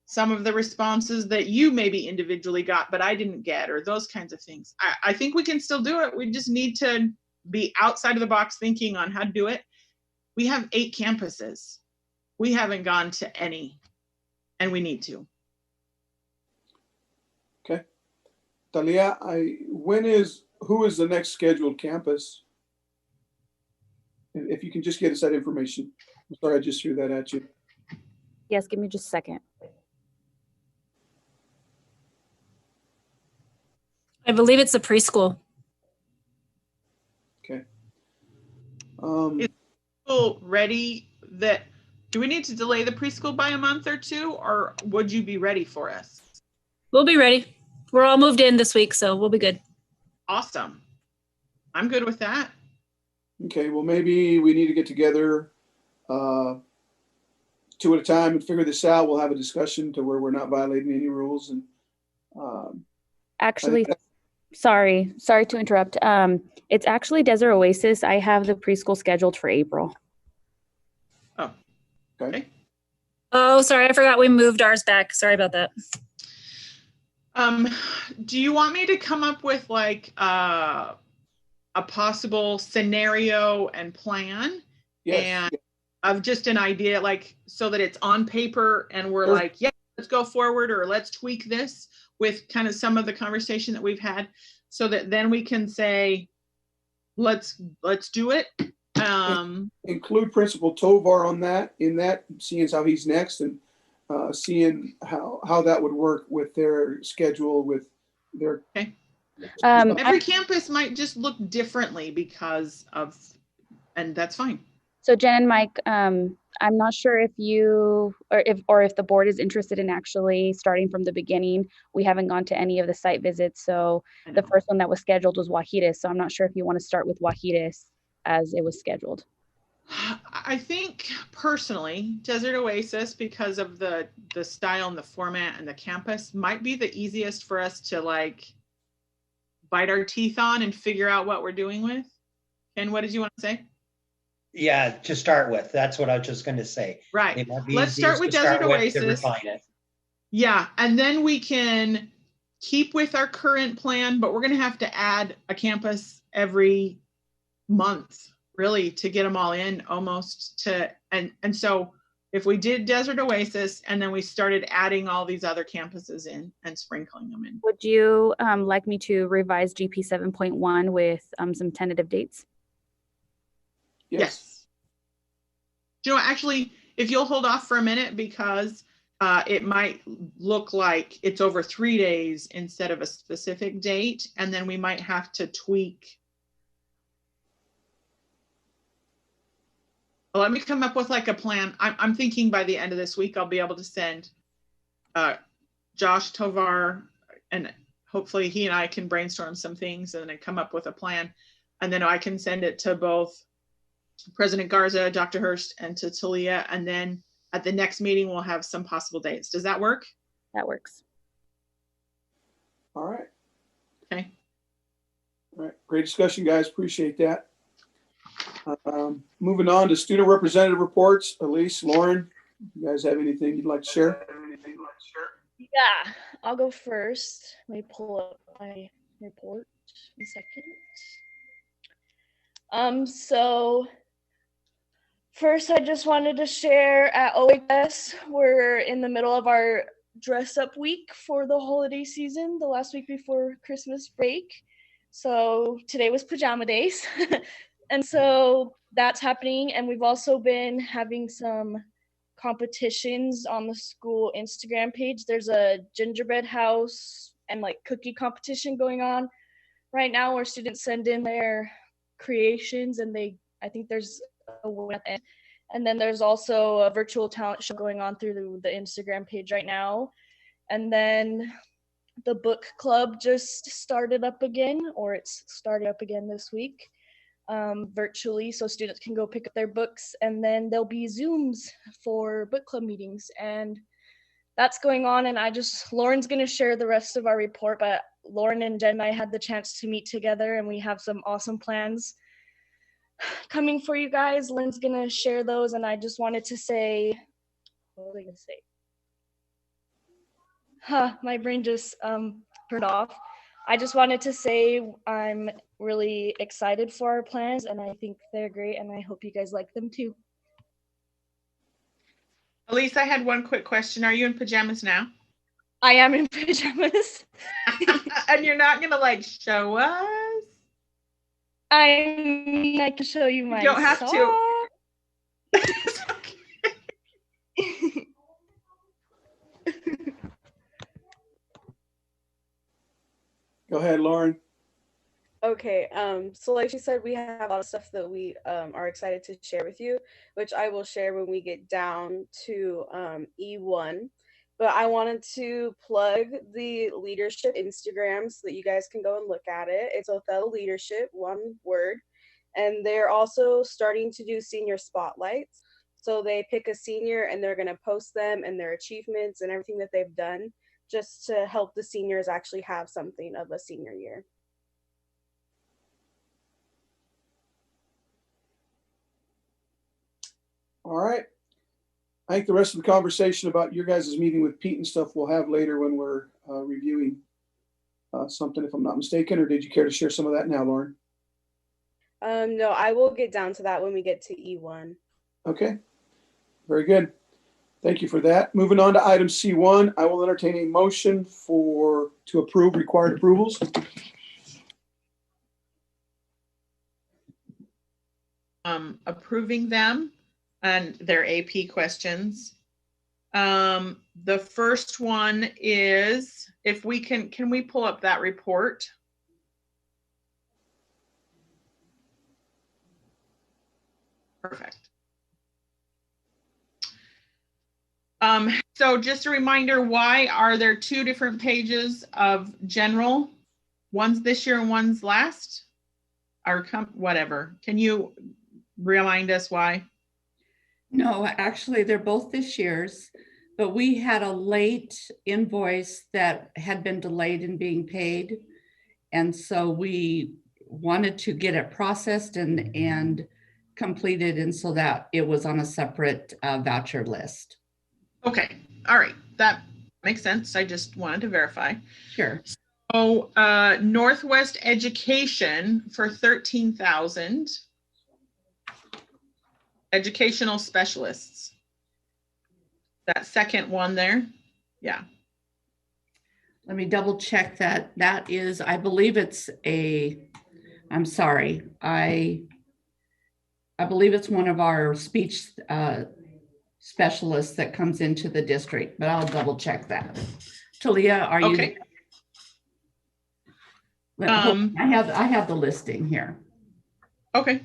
S3: some of the responses that you maybe individually got, but I didn't get, or those kinds of things. I think we can still do it. We just need to be outside of the box thinking on how to do it. We have 8 campuses. We haven't gone to any, and we need to.
S2: Okay. Talia, who is the next scheduled campus? If you can just get us that information. I'm sorry, I just threw that at you.
S1: Yes, give me just a second.
S12: I believe it's a preschool.
S2: Okay.
S3: Is school ready? Do we need to delay the preschool by a month or 2, or would you be ready for us?
S12: We'll be ready. We're all moved in this week, so we'll be good.
S3: Awesome. I'm good with that.
S2: Okay, well, maybe we need to get together 2 at a time and figure this out. We'll have a discussion to where we're not violating any rules. And
S1: Actually, sorry to interrupt. It's actually Desert Oasis. I have the preschool scheduled for April.
S2: Okay.
S12: Oh, sorry. I forgot we moved ours back. Sorry about that.
S3: Do you want me to come up with like a possible scenario and plan?
S2: Yes.
S3: And of just an idea, like so that it's on paper and we're
S2: Sure.
S3: like, yeah, let's go forward, or let's tweak this with kind of some of the conversation that we've had, so that then we can say, let's do it.
S2: Include Principal Tovar on that, seeing as how he's next, and seeing how that would work with their schedule, with their.
S3: Okay.
S1: Um,
S3: Every campus might just look differently because of, and that's fine.
S1: So Jen and Mike, I'm not sure if you or if the board is interested in actually starting from the beginning. We haven't gone to any of the site visits. So the first one that was scheduled was Wajitas. So I'm not sure if you want to start with Wajitas as it was scheduled.
S3: I think personally, Desert Oasis, because of the style and the format and the campus, might be the easiest for us to like bite our teeth on and figure out what we're doing with. And what did you want to say?
S7: Yeah, to start with, that's what I was just going to say.
S3: Right.
S7: It might be
S3: Let's start with
S7: easiest to
S3: Desert
S7: with
S3: Oasis.
S7: to refine it.
S3: Yeah, and then we can keep with our current plan, but we're going to have to add a campus every month, really, to get them all in almost to, and so if we did Desert Oasis and then we started adding all these other campuses in and sprinkling them in.
S1: Would you like me to revise GP 7.1 with some tentative dates?
S3: Yes. You know, actually, if you'll hold off for a minute, because it might look like it's over 3 days instead of a specific date, and then we might have to tweak. Well, let me come up with like a plan. I'm thinking by the end of this week, I'll be able to send Josh Tovar, and hopefully he and I can brainstorm some things and then come up with a plan. And then I can send it to both President Garza, Dr. Hurst, and to Talia. And then at the next meeting, we'll have some possible dates. Does that work?
S1: That works.
S2: All right.
S3: Okay.
S2: All right. Great discussion, guys. Appreciate that. Moving on to student representative reports. Elise, Lauren, you guys have anything you'd like to share?
S11: Yeah, I'll go first. Let me pull up my report in a second. So first, I just wanted to share at OHS, we're in the middle of our dress up week for the holiday season, the last week before Christmas break. So today was pajama days. And so that's happening. And we've also been having some competitions on the school Instagram page. There's a gingerbread house and like cookie competition going on right now where students send in their creations, and I think there's a win at the end. And then there's also a virtual talent show going on through the Instagram page right now. And then the book club just started up again, or it's started up again this week, virtually, so students can go pick up their books, and then there'll be Zooms for book club meetings, and that's going on. And Lauren's going to share the rest of our report, but Lauren and Jen and I had the chance to meet together, and we have some awesome plans coming for you guys. Lynn's going to share those, and I just wanted to say, what was I going to say? My brain just turned off. I just wanted to say I'm really excited for our plans, and I think they're great, and I hope you guys like them too.
S3: Elise, I had one quick question. Are you in pajamas now?
S11: I am in pajamas.
S3: And you're not going to like show us?
S11: I mean, I can show you my
S3: You don't have
S11: sock.
S3: to.
S2: Go ahead, Lauren.
S10: Okay, so like she said, we have a lot of stuff that we are excited to share with you, which I will share when we get down to E1. But I wanted to plug the leadership Instagram so that you guys can go and look at it. It's Othello Leadership, one word. And they're also starting to do senior spotlights. So they pick a senior and they're going to post them and their achievements and everything that they've done, just to help the seniors actually have something of a senior year.
S2: All right. I think the rest of the conversation about your guys' meeting with Pete and stuff we'll have later when we're reviewing something, if I'm not mistaken, or did you care to share some of that now, Lauren?
S10: No, I will get down to that when we get to E1.
S2: Okay, very good. Thank you for that. Moving on to item C1, I will entertain a motion to approve required approvals.
S3: Approving them and their AP questions. The first one is, if we can we pull up that report? Perfect. So just a reminder, why are there two different pages of general? One's this year and one's last? Or whatever. Can you remind us why?
S13: No, actually, they're both this year's, but we had a late invoice that had been delayed in being paid. And so we wanted to get it processed and completed, and so that it was on a separate voucher list.
S3: Okay, all right, that makes sense. I just wanted to verify.
S13: Sure.
S3: So Northwest Education for $13,000. Educational specialists. That second one there, yeah.
S13: Let me double check that. That is, I believe it's I'm sorry, I believe it's one of our speech specialists that comes into the district, but I'll double check that. Talia, are you?
S3: Okay.
S13: I have the listing here.
S3: Okay.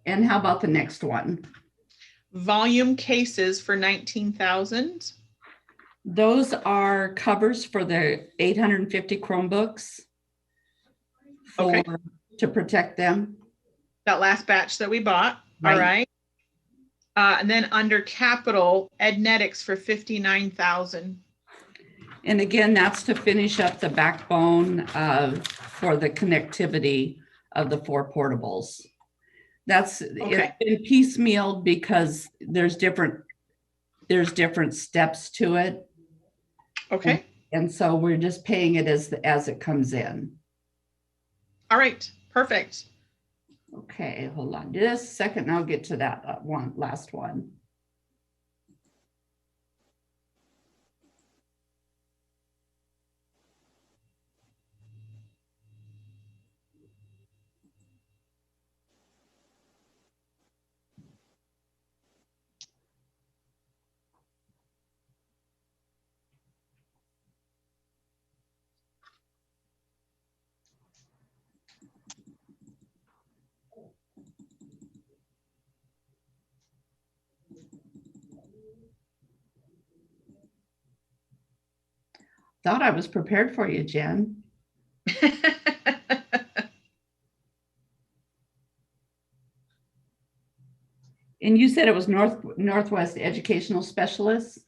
S13: And how about the next one?
S3: Volume cases for $19,000.
S13: Those are covers for the 850 Chromebooks to protect them.
S3: That last batch that we bought. All right. And then under capital, Ednetics for $59,000.
S13: And again, that's to finish up the backbone for the connectivity of the 4 portables. It's been piecemealed because there's different steps to it.
S3: Okay.
S13: And so we're just paying it as it comes in.
S3: All right, perfect.
S13: Okay, hold on just a second. I'll get to that last one. Thought I was prepared for you, Jen. And you said it was Northwest Educational Specialists?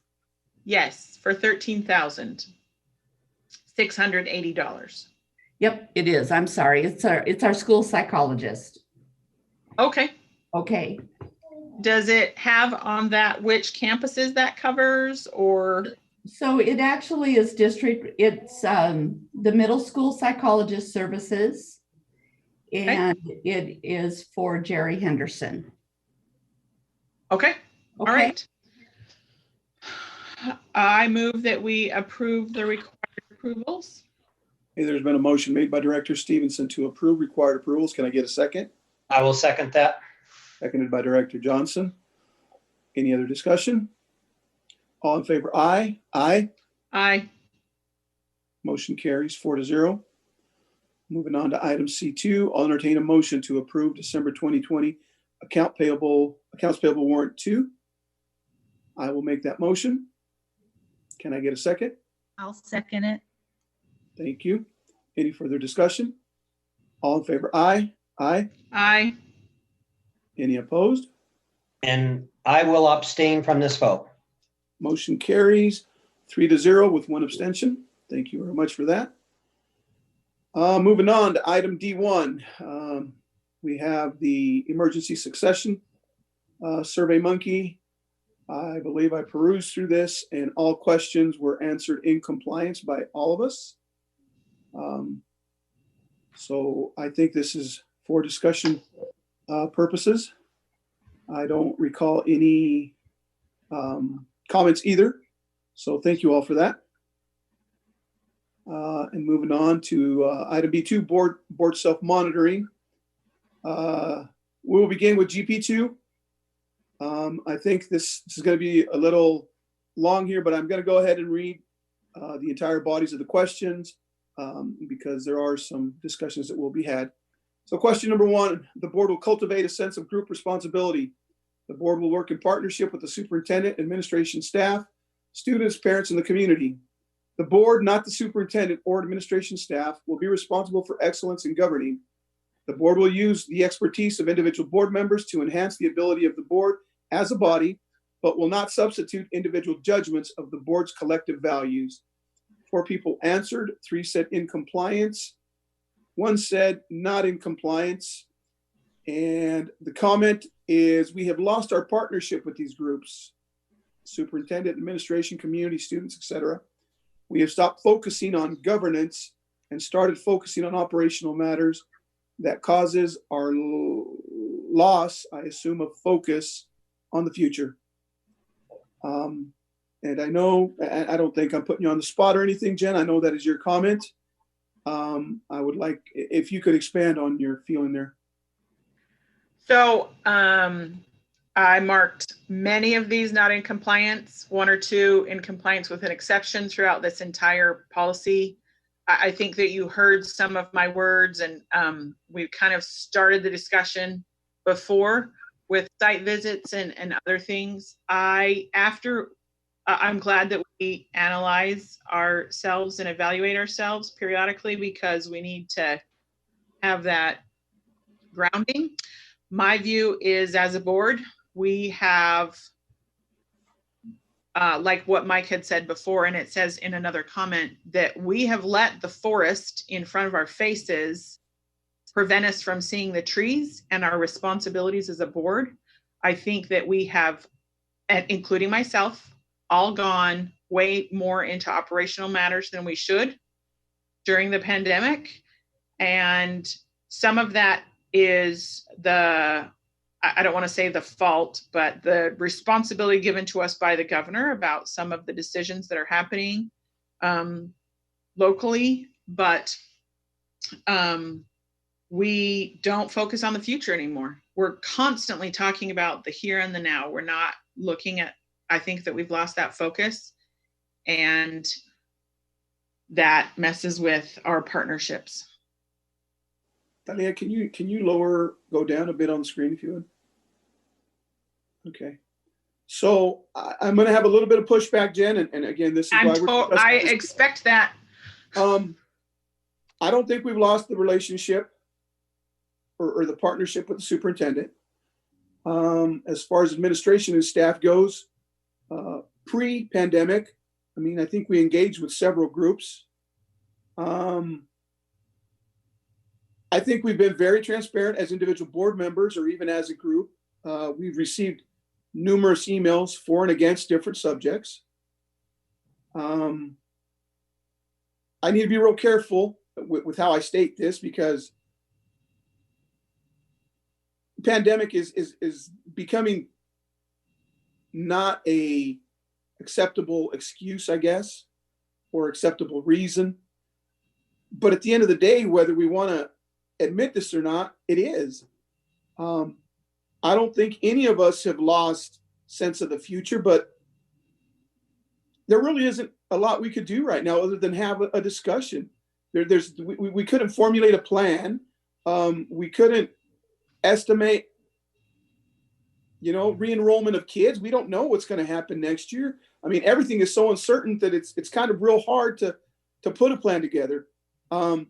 S3: Yes, for $13,680.
S13: Yep, it is. I'm sorry. It's our school psychologist.
S3: Okay.
S13: Okay.
S3: Does it have on that which campuses that covers, or?
S13: So it actually is it's the middle school psychologist services, and it is for Jerry Henderson.
S3: Okay. All right. I move that we approve the required approvals.
S2: Hey, there's been a motion made by Director Stevenson to approve required approvals. Can I get a second?
S7: I will second that.
S2: Seconded by Director Johnson. Any other discussion? All in favor, aye. Aye.
S3: Aye.
S2: Motion carries 4-0. Moving on to item C2, I'll entertain a motion to approve December 2020 accounts payable warrant 2. I will make that motion. Can I get a second?
S4: I'll second it.
S2: Thank you. Any further discussion? All in favor, aye. Aye.
S3: Aye.
S2: Any opposed?
S7: And I will abstain from this vote.
S2: Motion carries 3-0 with 1 abstention. Thank you very much for that. Moving on to item D1. We have the emergency succession Survey Monkey I believe I perused through this and all questions were answered in compliance by all of us. So I think this is for discussion purposes. I don't recall any comments either. So thank you all for that. And moving on to item B2, board self-monitoring. We will begin with GP2. I think this is going to be a little long here, but I'm going to go ahead and read the entire bodies of the questions because there are some discussions that will be had. So question number 1, the board will cultivate a sense of group responsibility. The board will work in partnership with the superintendent, administration staff, students, parents, and the community. The board, not the superintendent or administration staff, will be responsible for excellence in governing. The board will use the expertise of individual board members to enhance the ability of the board as a body, but will not substitute individual judgments of the board's collective values. 4 people answered, 3 said in compliance, 1 said not in compliance. And the comment is, we have lost our partnership with these groups, superintendent, administration, community, students, etc. We have stopped focusing on governance and started focusing on operational matters. That causes our loss, I assume, of focus on the future. And I know, I don't think I'm putting you on the spot or anything, Jen. I know that is your comment. I would like, if you could expand on your feeling there.
S3: So I marked many of these not in compliance, 1 or 2 in compliance with an exception throughout this entire policy. I think that you heard some of my words, and we kind of started the discussion before with site visits and other things. I'm glad that we analyze ourselves and evaluate ourselves periodically because we need to have that grounding. My view is, as a board, we have, like what Mike had said before, and it says in another comment, that we have let the forest in front of our faces prevent us from seeing the trees and our responsibilities as a board. I think that we have, including myself, all gone way more into operational matters than we should during the pandemic. And some of that is I don't want to say the fault, but the responsibility given to us by the governor about some of the decisions that are happening locally, but we don't focus on the future anymore. We're constantly talking about the here and the now. We're not looking at, I think that we've lost that focus, and that messes with our partnerships.
S2: Talia, can you go down a bit on the screen if you would? Okay. So I'm going to have a little bit of pushback, Jen, and again, this is why
S3: I expect that.
S2: I don't think we've lost the relationship or the partnership with the superintendent. As far as administration and staff goes, pre-pandemic, I mean, I think we engaged with several groups. I think we've been very transparent as individual board members or even as a group. We've received numerous emails for and against different subjects. I need to be real careful with how I state this because the pandemic is becoming not a acceptable excuse, I guess, or acceptable reason. But at the end of the day, whether we want to admit this or not, it is. I don't think any of us have lost sense of the future, but there really isn't a lot we could do right now other than have a discussion. We couldn't formulate a plan. We couldn't estimate, re-enrollment of kids. We don't know what's going to happen next year. I mean, everything is so uncertain that it's kind of real hard to put a plan together. I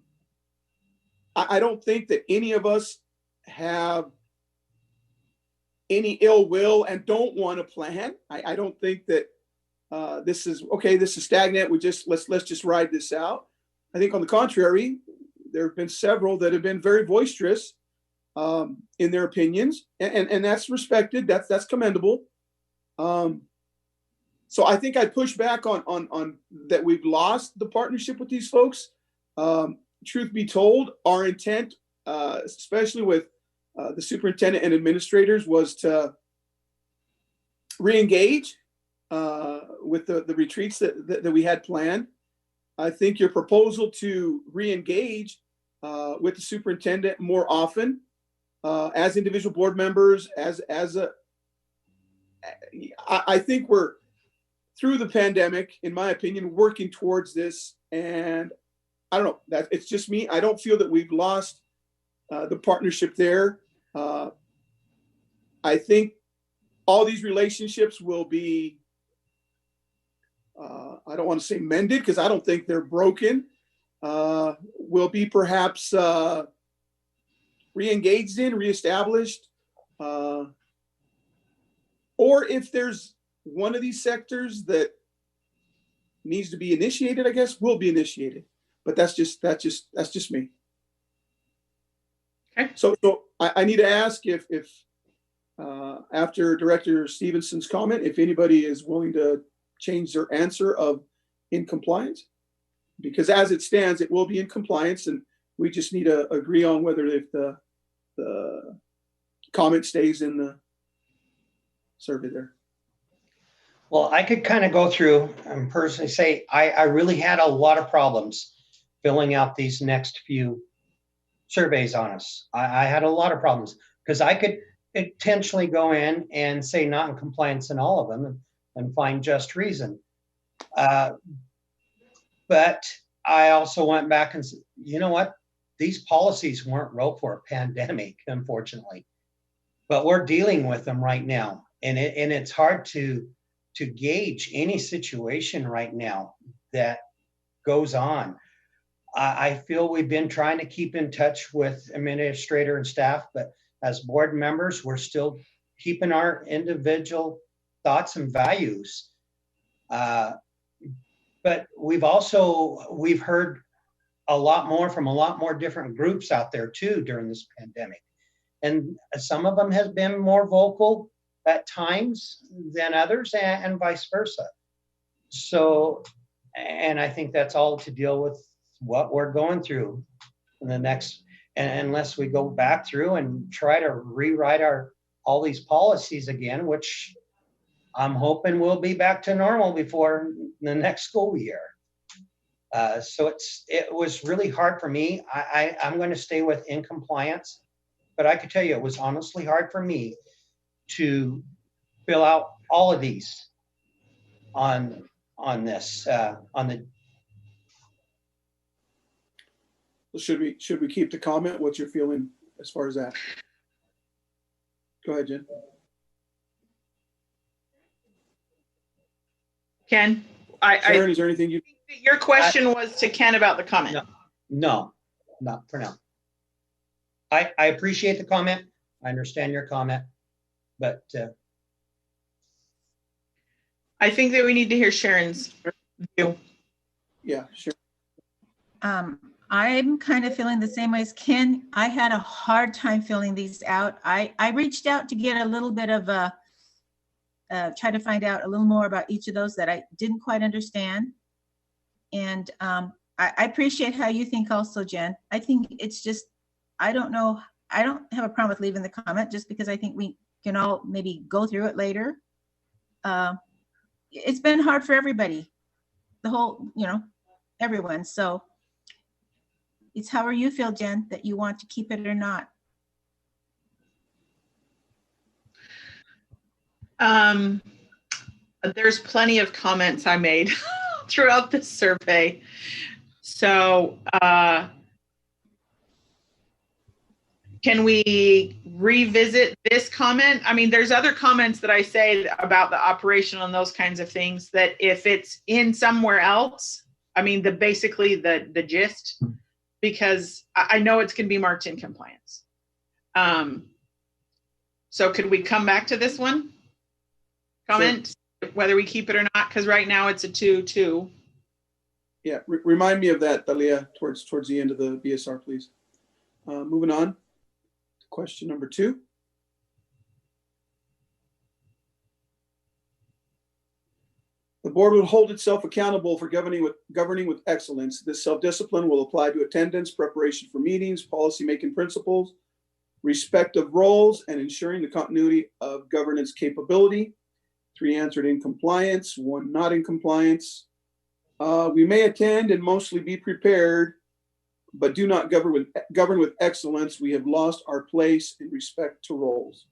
S2: don't think that any of us have any ill will and don't want a plan. I don't think that this is stagnant. Let's just ride this out. I think on the contrary, there have been several that have been very boisterous in their opinions, and that's respected. That's commendable. So I think I'd push back on that we've lost the partnership with these folks. Truth be told, our intent, especially with the superintendent and administrators, was to re-engage with the retreats that we had planned. I think your proposal to re-engage with the superintendent more often as individual board members, I think we're through the pandemic, in my opinion, working towards this. And I don't know, that it's just me. I don't feel that we've lost the partnership there. I think all these relationships will be, I don't want to say mended because I don't think they're broken, will be perhaps re-engaged in, reestablished. Or if there's one of these sectors that needs to be initiated, I guess will be initiated. But that's just me.
S3: Okay.
S2: So I need to ask if after Director Stevenson's comment, if anybody is willing to change their answer of in compliance, because as it stands, it will be in compliance, and we just need to agree on whether if the comment stays in the survey there.
S7: Well, I could kind of go through and personally say I really had a lot of problems filling out these next few surveys on us. I had a lot of problems because I could intentionally go in and say not in compliance in all of them and find just reason. But I also went back and said, you know what? These policies weren't wrote for a pandemic, unfortunately, but we're dealing with them right now. And it's hard to gauge any situation right now that goes on. I feel we've been trying to keep in touch with administrator and staff, but as board members, we're still keeping our individual thoughts and values. But we've heard a lot more from a lot more different groups out there too during this pandemic. And some of them have been more vocal at times than others and vice versa. So, and I think that's all to deal with what we're going through in the next, and unless we go back through and try to rewrite all these policies again, which I'm hoping we'll be back to normal before the next school year. So it was really hard for me. I'm going to stay with in compliance, but I could tell you it was honestly hard for me to fill out all of these on this on the.
S2: Should we keep the comment? What's your feeling as far as that? Go ahead, Jen.
S3: Ken,
S2: Sharon, is there anything you?
S3: Your question was to Ken about the comment.
S7: No, not for now. I appreciate the comment. I understand your comment, but
S3: I think that we need to hear Sharon's view.
S2: Yeah, sure.
S4: I'm kind of feeling the same way as Ken. I had a hard time filling these out. I reached out to get a little bit of try to find out a little more about each of those that I didn't quite understand. And I appreciate how you think also, Jen. I think it's just, I don't know, I don't have a problem with leaving the comment just because I think we can all maybe go through it later. It's been hard for everybody, the whole, everyone. So it's however you feel, Jen, that you want to keep it or not.
S3: There's plenty of comments I made throughout this survey. So can we revisit this comment? I mean, there's other comments that I say about the operation and those kinds of things that if it's in somewhere else, I mean, basically the gist, because I know it's going to be marked in compliance. So could we come back to this one? Comment, sure. Whether we keep it or not, because right now it's a 2-2.
S2: Yeah, remind me of that, Dalia, towards the end of the BSR, please. Moving on to question number 2. board will hold itself accountable for governing with excellence. This self-discipline will apply to attendance, preparation for meetings, policy-making principles, respect of roles, and ensuring the continuity of governance capability. 3 answered in compliance, 1 not in compliance. We may attend and mostly be prepared, but do not govern with excellence. We have lost our place in respect to roles.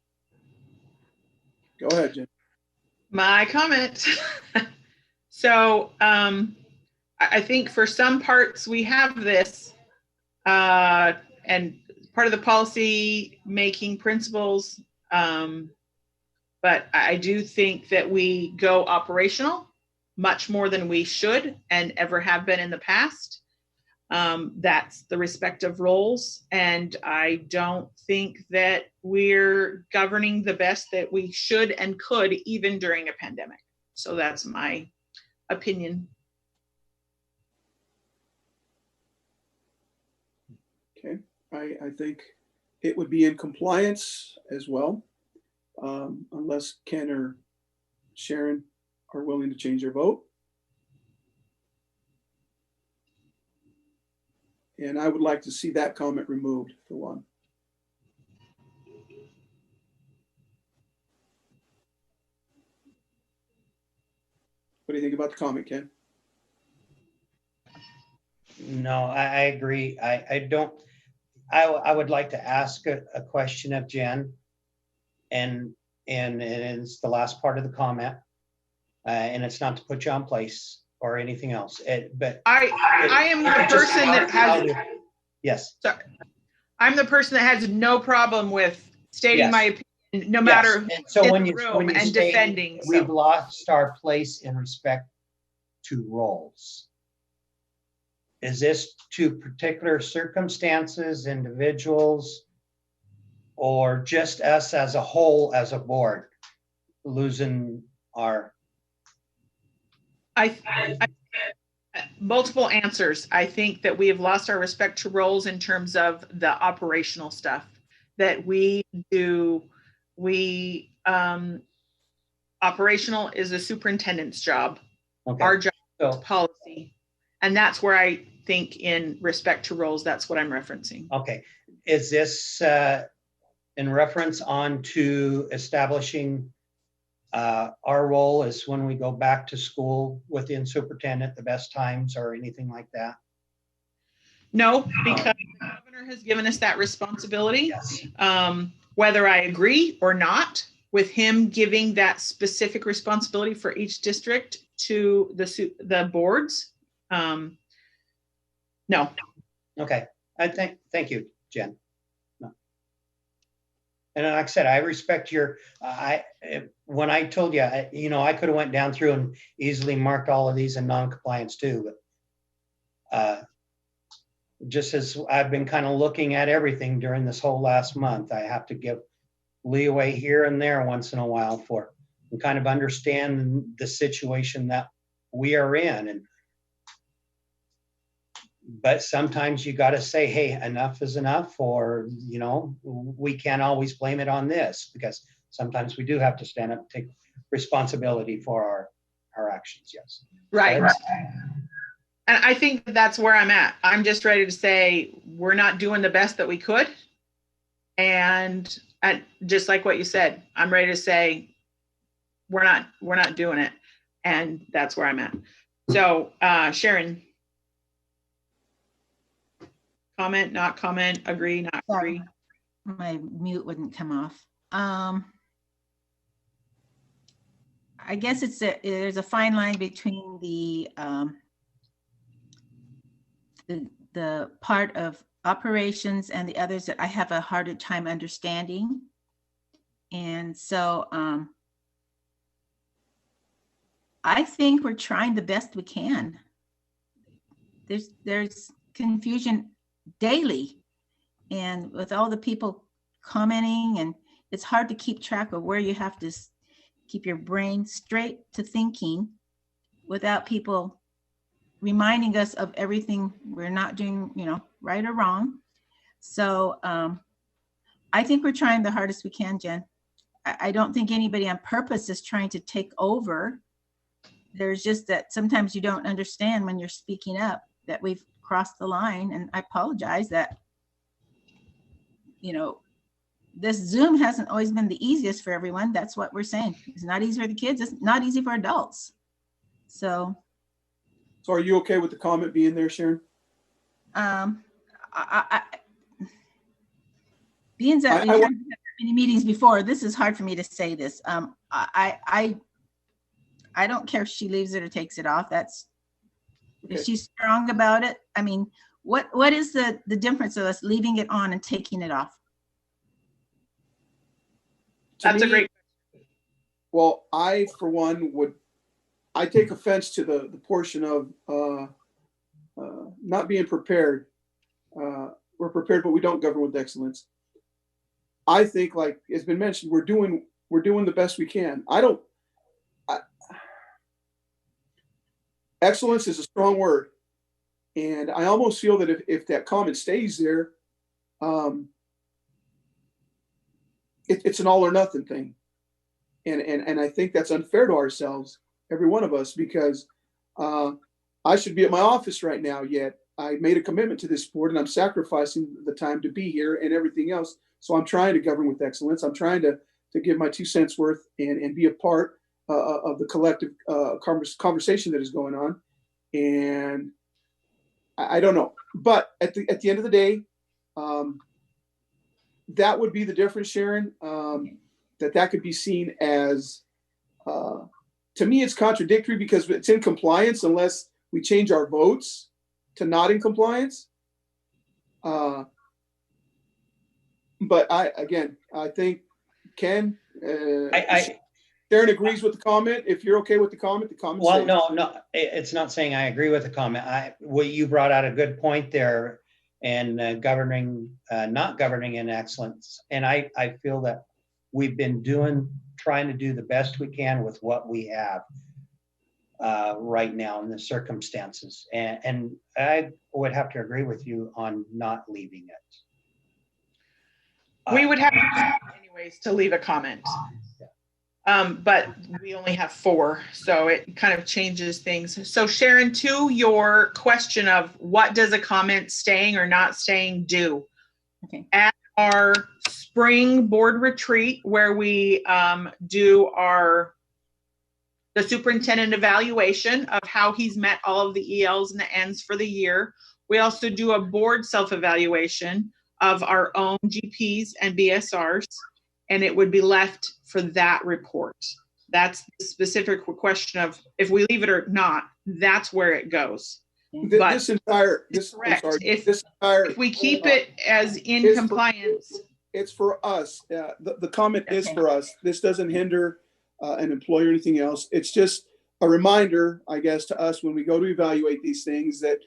S2: Go ahead, Jen.
S3: My comment. So I think for some parts we have this, and part of the policy making principles, but I do think that we go operational much more than we should and ever have been in the past. That's the respective roles. And I don't think that we're governing the best that we should and could, even during a pandemic. So that's my opinion.
S2: Okay, I think it would be in compliance as well, unless Ken or Sharon are willing to change their vote. And I would like to see that comment removed for one. What do you think about the comment, Ken?
S7: No, I agree. I would like to ask a question of Jen, and it's the last part of the comment, and it's not to put you on place or anything else. But
S3: I am the person that has.
S7: Yes.
S3: Sorry, I'm the person that has no problem with stating my opinion, no matter who's
S7: and so
S3: in
S7: when
S3: the
S7: you
S3: room and defending.
S7: We've lost our place in respect to roles. Is this to particular circumstances, individuals, or just us as a whole, as a board, losing our?
S3: I multiple answers. I think that we have lost our respect to roles in terms of the operational stuff that we do. Operational is the superintendent's job.
S7: Okay.
S3: Our job is policy. And that's where I think in respect to roles, that's what I'm referencing.
S7: Okay. Is this in reference on to establishing our role is when we go back to school within superintendent, the best times or anything like that?
S3: No, because the governor has given us that responsibility.
S7: Yes.
S3: Whether I agree or not with him giving that specific responsibility for each district to the boards. No.
S7: Okay. Thank you, Jen. No. And like I said, I respect your, when I told you, I could have went down through and easily marked all of these in non-compliance too, but just as I've been kind of looking at everything during this whole last month, I have to give leeway here and there once in a while and kind of understand the situation that we are in. But sometimes you got to say, hey, enough is enough, or, we can't always blame it on this, because sometimes we do have to stand up and take responsibility for our actions. Yes.
S3: Right. And I think that's where I'm at. I'm just ready to say, we're not doing the best that we could. And just like what you said, I'm ready to say, we're not doing it. And that's where I'm at. So, Sharon. Comment, not comment, agree, not agree.
S4: My mute wouldn't come off. I guess there's a fine line between the part of operations and the others that I have a harder time understanding. And so I think we're trying the best we can. There's confusion daily, and with all the people commenting, and it's hard to keep track of where you have to keep your brain straight to thinking without people reminding us of everything we're not doing, right or wrong. So I think we're trying the hardest we can, Jen. I don't think anybody on purpose is trying to take over there's just that sometimes you don't understand when you're speaking up that we've crossed the line. And I apologize that, this Zoom hasn't always been the easiest for everyone. That's what we're saying. It's not easy for the kids. It's not easy for adults. So
S2: are you okay with the comment being there, Sharon?
S4: Being that we've had many meetings before, this is hard for me to say this. I don't care if she leaves it or takes it off. That's
S2: Okay.
S4: if she's strong about it. I mean, what is the difference of us leaving it on and taking it off?
S3: That's a great.
S2: Well, I, for one, I take offense to the portion of not being prepared. We're prepared, but we don't govern with excellence. I think, like it's been mentioned, we're doing the best we can. Excellence is a strong word, and I almost feel that if that comment stays there, it's an all or nothing thing, and I think that's unfair to ourselves, every one of us, because I should be at my office right now, yet I made a commitment to this board, and I'm sacrificing the time to be here and everything else. So I'm trying to govern with excellence. I'm trying to give my 2 cents worth and be a part of the collective conversation that is going on. And I don't know, but at the end of the day, that would be the difference, Sharon. That could be seen as, to me, it's contradictory because it's in compliance unless we change our votes to not in compliance. But I think Ken, Sharon agrees with the comment. If you're okay with the comment,
S7: Well,
S2: says.
S7: no, it's not saying I agree with the comment. What you brought out a good point there, and not governing in excellence. And I feel that we've been trying to do the best we can with what we have right now in the circumstances. And I would have to agree with you on not leaving it.
S3: We would have to anyways to leave a comment. But we only have 4, so it kind of changes things. So Sharon, to your question of what does a comment staying or not staying do?
S4: Okay.
S3: At our spring board retreat where we do the superintendent evaluation of how he's met all of the ELs and the Ns for the year, we also do a board self-evaluation of our own GPs and BSRs, and it would be left for that report. That's the specific question of if we leave it or not, that's where it goes.
S2: If
S3: we keep it as in compliance.
S2: It's for us. The comment is for us. This doesn't hinder an employer or anything else. It's just a reminder, I guess, to us when we go to evaluate these things that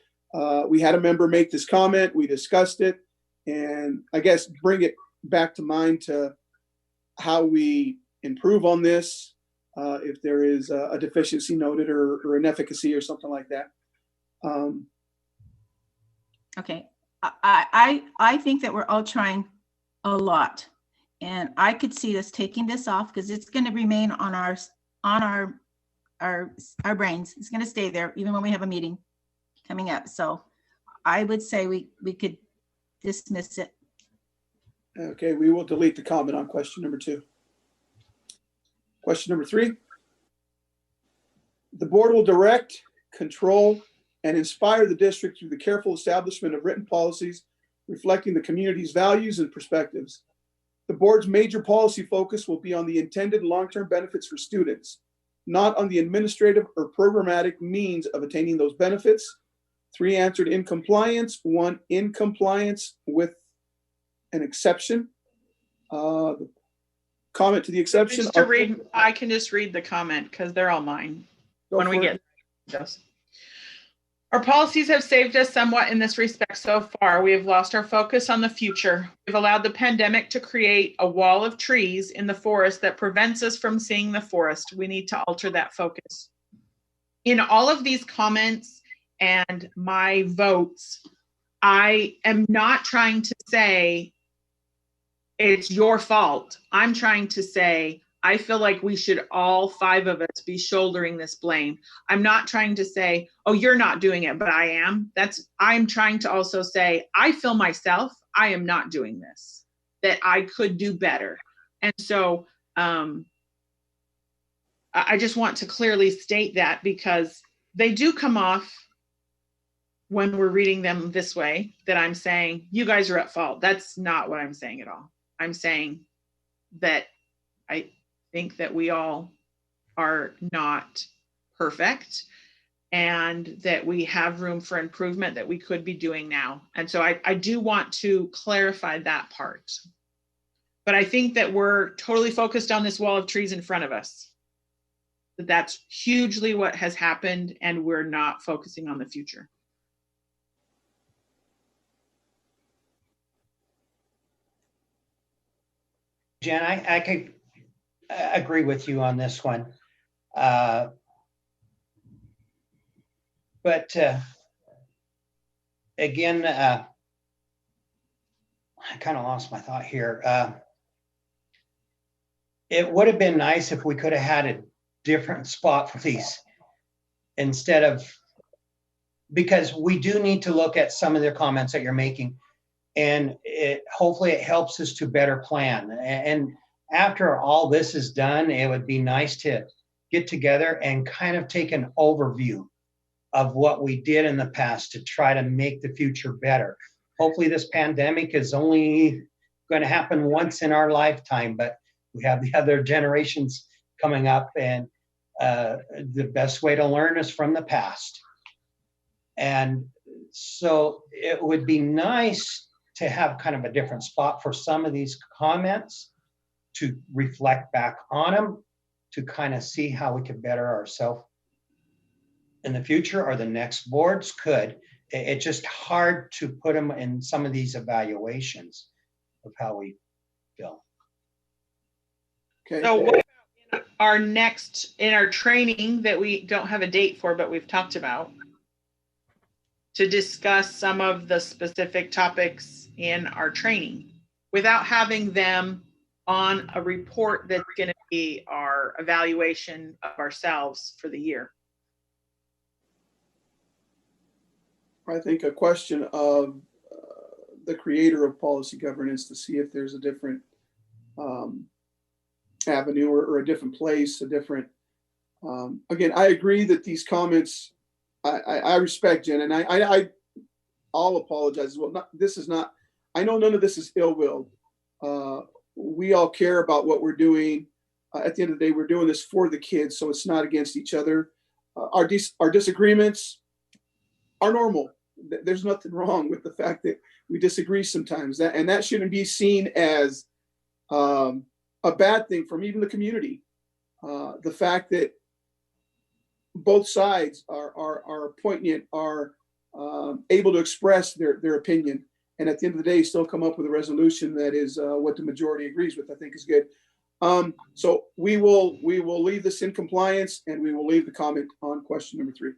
S2: we had a member make this comment, we discussed it, and I guess bring it back to mind to how we improve on this, if there is a deficiency noted or an efficacy or something like that.
S4: Okay, I think that we're all trying a lot, and I could see us taking this off because it's going to remain on our brains. It's going to stay there even when we have a meeting coming up. So I would say we could dismiss it.
S2: Okay, we will delete the comment on question number 2. Question number 3. The board will direct, control, and inspire the district through the careful establishment of written policies reflecting the community's values and perspectives. The board's major policy focus will be on the intended long-term benefits for students, not on the administrative or programmatic means of attaining those benefits. 3 answered in compliance, 1 in compliance with an exception. The comment to the exception.
S3: I can just read the comment because they're all mine when we get those. Our policies have saved us somewhat in this respect so far. We have lost our focus on the future. We've allowed the pandemic to create a wall of trees in the forest that prevents us from seeing the forest. We need to alter that focus. In all of these comments and my votes, I am not trying to say it's your fault. I'm trying to say I feel like we should all 5 of us be shouldering this blame. I'm not trying to say, oh, you're not doing it, but I am. I'm trying to also say, I feel myself, I am not doing this, that I could do better. And so I just want to clearly state that, because they do come off when we're reading them this way, that I'm saying, you guys are at fault. That's not what I'm saying at all. I'm saying that I think that we all are not perfect and that we have room for improvement that we could be doing now. And so I do want to clarify that part. But I think that we're totally focused on this wall of trees in front of us. That's hugely what has happened, and we're not focusing on the future.
S7: Jen, I could agree with you on this one. But again, I kind of lost my thought here. It would have been nice if we could have had a different spot for these instead of, because we do need to look at some of the comments that you're making, and hopefully it helps us to better plan. And after all this is done, it would be nice to get together and kind of take an overview of what we did in the past to try to make the future better. Hopefully this pandemic is only going to happen once in our lifetime, but we have the other generations coming up, and the best way to learn is from the past. And so it would be nice to have kind of a different spot for some of these comments, to reflect back on them, to kind of see how we could better ourselves in the future, or the next boards could. It's just hard to put them in some of these evaluations of how we feel.
S2: Okay.
S3: So what about in our training that we don't have a date for, but we've talked about, to discuss some of the specific topics in our training without having them on a report that's going to be our evaluation of ourselves for the year?
S2: I think a question of the creator of policy governance to see if there's a different avenue or a different place, a different, again, I agree that these comments, I respect Jen, and I'll apologize. Well, this is not, I know none of this is ill will. We all care about what we're doing. At the end of the day, we're doing this for the kids, so it's not against each other. Our disagreements are normal. There's nothing wrong with the fact that we disagree sometimes, and that shouldn't be seen as a bad thing from even the community. The fact that both sides are poignant, are able to express their opinion, and at the end of the day still come up with a resolution that is what the majority agrees with, I think is good. So we will leave this in compliance, and we will leave the comment on question number 3.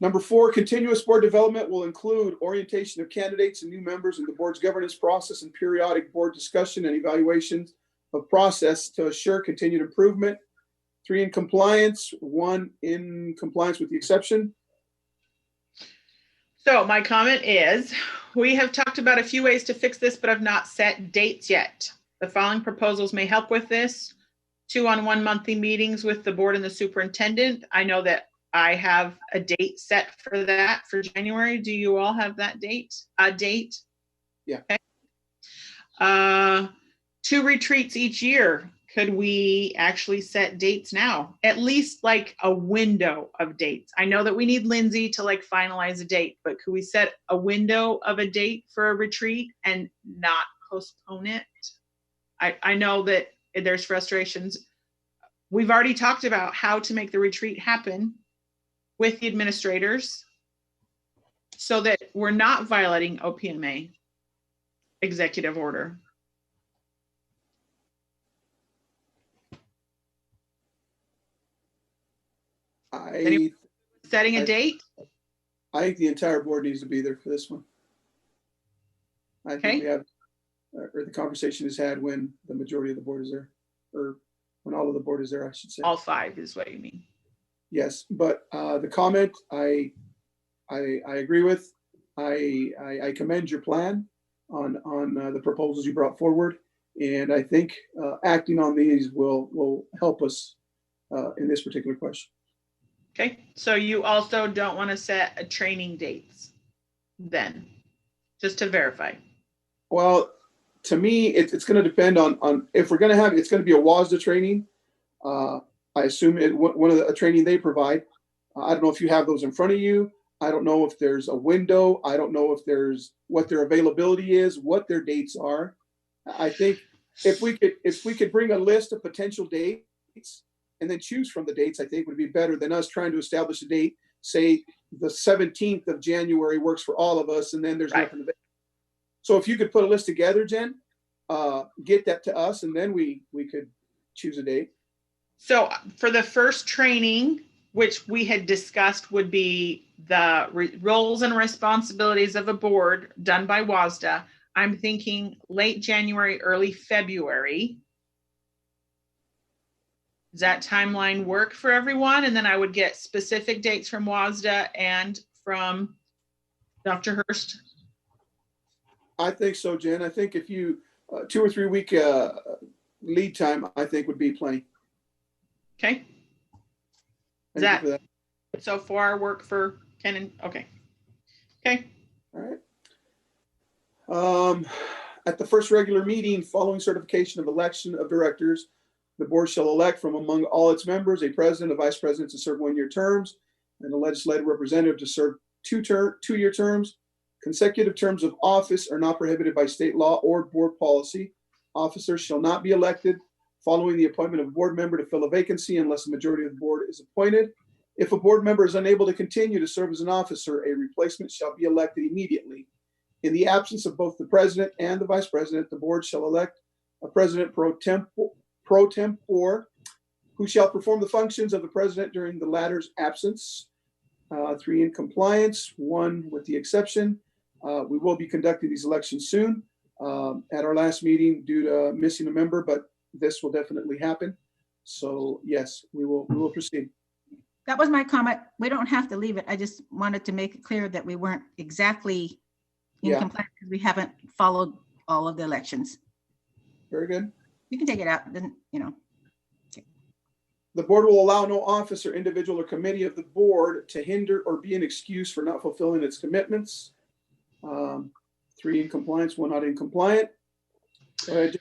S2: Number 4, continuous board development will include orientation of candidates and new members in the board's governance process and periodic board discussion and evaluations of process to assure continued improvement. 3 in compliance, 1 in compliance with the exception.
S3: So my comment is, we have talked about a few ways to fix this, but have not set dates yet. The following proposals may help with this. 2-on-1 monthly meetings with the board and the superintendent. I know that I have a date set for that for January. Do you all have that date? A date?
S2: Yeah.
S3: Okay. 2 retreats each year. Could we actually set dates now? At least like a window of dates. I know that we need Lindsay to like finalize a date, but could we set a window of a date for a retreat and not postpone it? I know that there's frustrations. We've already talked about how to make the retreat happen with the administrators so that we're not violating OPMA executive order. Setting a date?
S2: I think the entire board needs to be there for this one. I think we have or the conversation is had when the majority of the board is there, or when all of the board is there, I should say.
S3: All 5 is what you mean.
S2: Yes, but the comment I agree with. I commend your plan on the proposals you brought forward, and I think acting on these will help us in this particular question.
S3: Okay, so you also don't want to set a training dates then, just to verify.
S2: Well, to me, it's going to depend on if we're going to have, it's going to be a WASDA training. I assume one of the training they provide. I don't know if you have those in front of you. I don't know if there's a window. I don't know if there's what their availability is, what their dates are. I think if we could bring a list of potential dates and then choose from the dates, I think would be better than us trying to establish a date. Say the 17th of January works for all of us, and then there's nothing available. So if you could put a list together, Jen, get that to us, and then we could choose a date.
S3: So for the first training, which we had discussed would be the roles and responsibilities of a board done by WASDA, I'm thinking late January, early February. Does that timeline work for everyone? And then I would get specific dates from WASDA and from Dr. Hurst.
S2: I think so, Jen. I think if you 2 or 3 week lead time, I think would be plenty.
S3: Okay. Is that so far work for Ken? And okay. Okay.
S2: All right. At the first regular meeting following certification of election of directors, the board shall elect from among all its members a president, a vice president to serve 1-year terms, and a legislative representative to serve 2-year terms. Consecutive terms of office are not prohibited by state law or board policy. Officers shall not be elected following the appointment of a board member to fill a vacancy unless a majority of the board is appointed. If a board member is unable to continue to serve as an officer, a replacement shall be elected immediately. In the absence of both the president and the vice president, the board shall elect a president pro tempore who shall perform the functions of the president during the latter's absence. 3 in compliance, 1 with the exception. We will be conducting these elections soon. At our last meeting, due to missing a member, but this will definitely happen. So yes, we will proceed.
S4: That was my comment. We don't have to leave it. I just wanted to make it clear that we weren't exactly in compliance because we haven't followed all of the elections.
S2: Very good.
S4: You can take it out, then, you know. Okay.
S2: The board will allow no officer, individual, or committee of the board to hinder or be an excuse for not fulfilling its commitments. 3 in compliance, 1 not in compliant. Go ahead.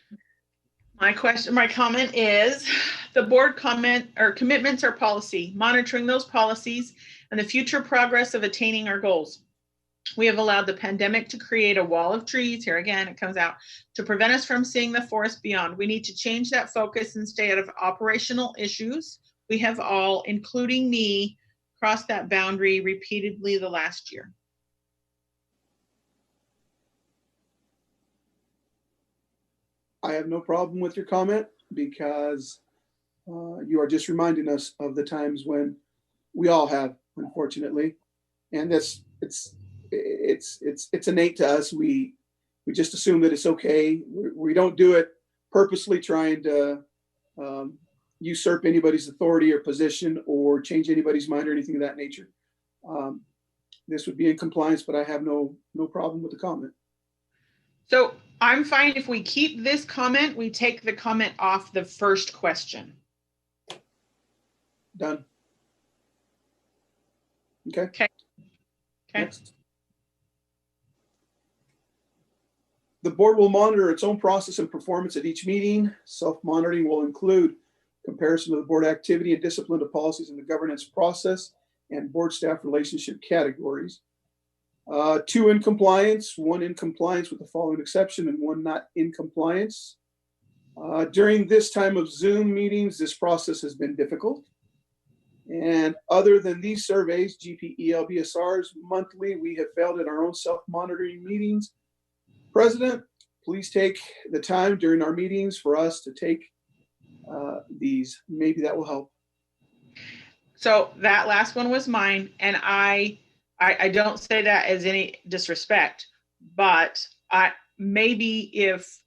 S3: My comment is the board commitments are policy, monitoring those policies and the future progress of attaining our goals. We have allowed the pandemic to create a wall of trees, here again, it comes out, to prevent us from seeing the forest beyond. We need to change that focus and stay out of operational issues. We have all, including me, crossed that boundary repeatedly the last year.
S2: I have no problem with your comment because you are just reminding us of the times when we all have, unfortunately, and it's innate to us. We just assume that it's okay. We don't do it purposely trying to usurp anybody's authority or position or change anybody's mind or anything of that nature. This would be in compliance, but I have no problem with the comment.
S3: So I'm fine if we keep this comment, we take the comment off the first question.
S2: Done. Okay.
S3: Okay.
S2: Next. The board will monitor its own process and performance at each meeting. Self-monitoring will include comparison of the board activity and discipline to policies in the governance process and board staff relationship categories. 2 in compliance, 1 in compliance with the following exception, and 1 not in compliance. During this time of Zoom meetings, this process has been difficult. And other than these surveys, GPELBSRs monthly, we have failed at our own self-monitoring meetings. President, please take the time during our meetings for us to take these. Maybe that will help.
S3: So that last one was mine, and I don't say that as any disrespect, but maybe if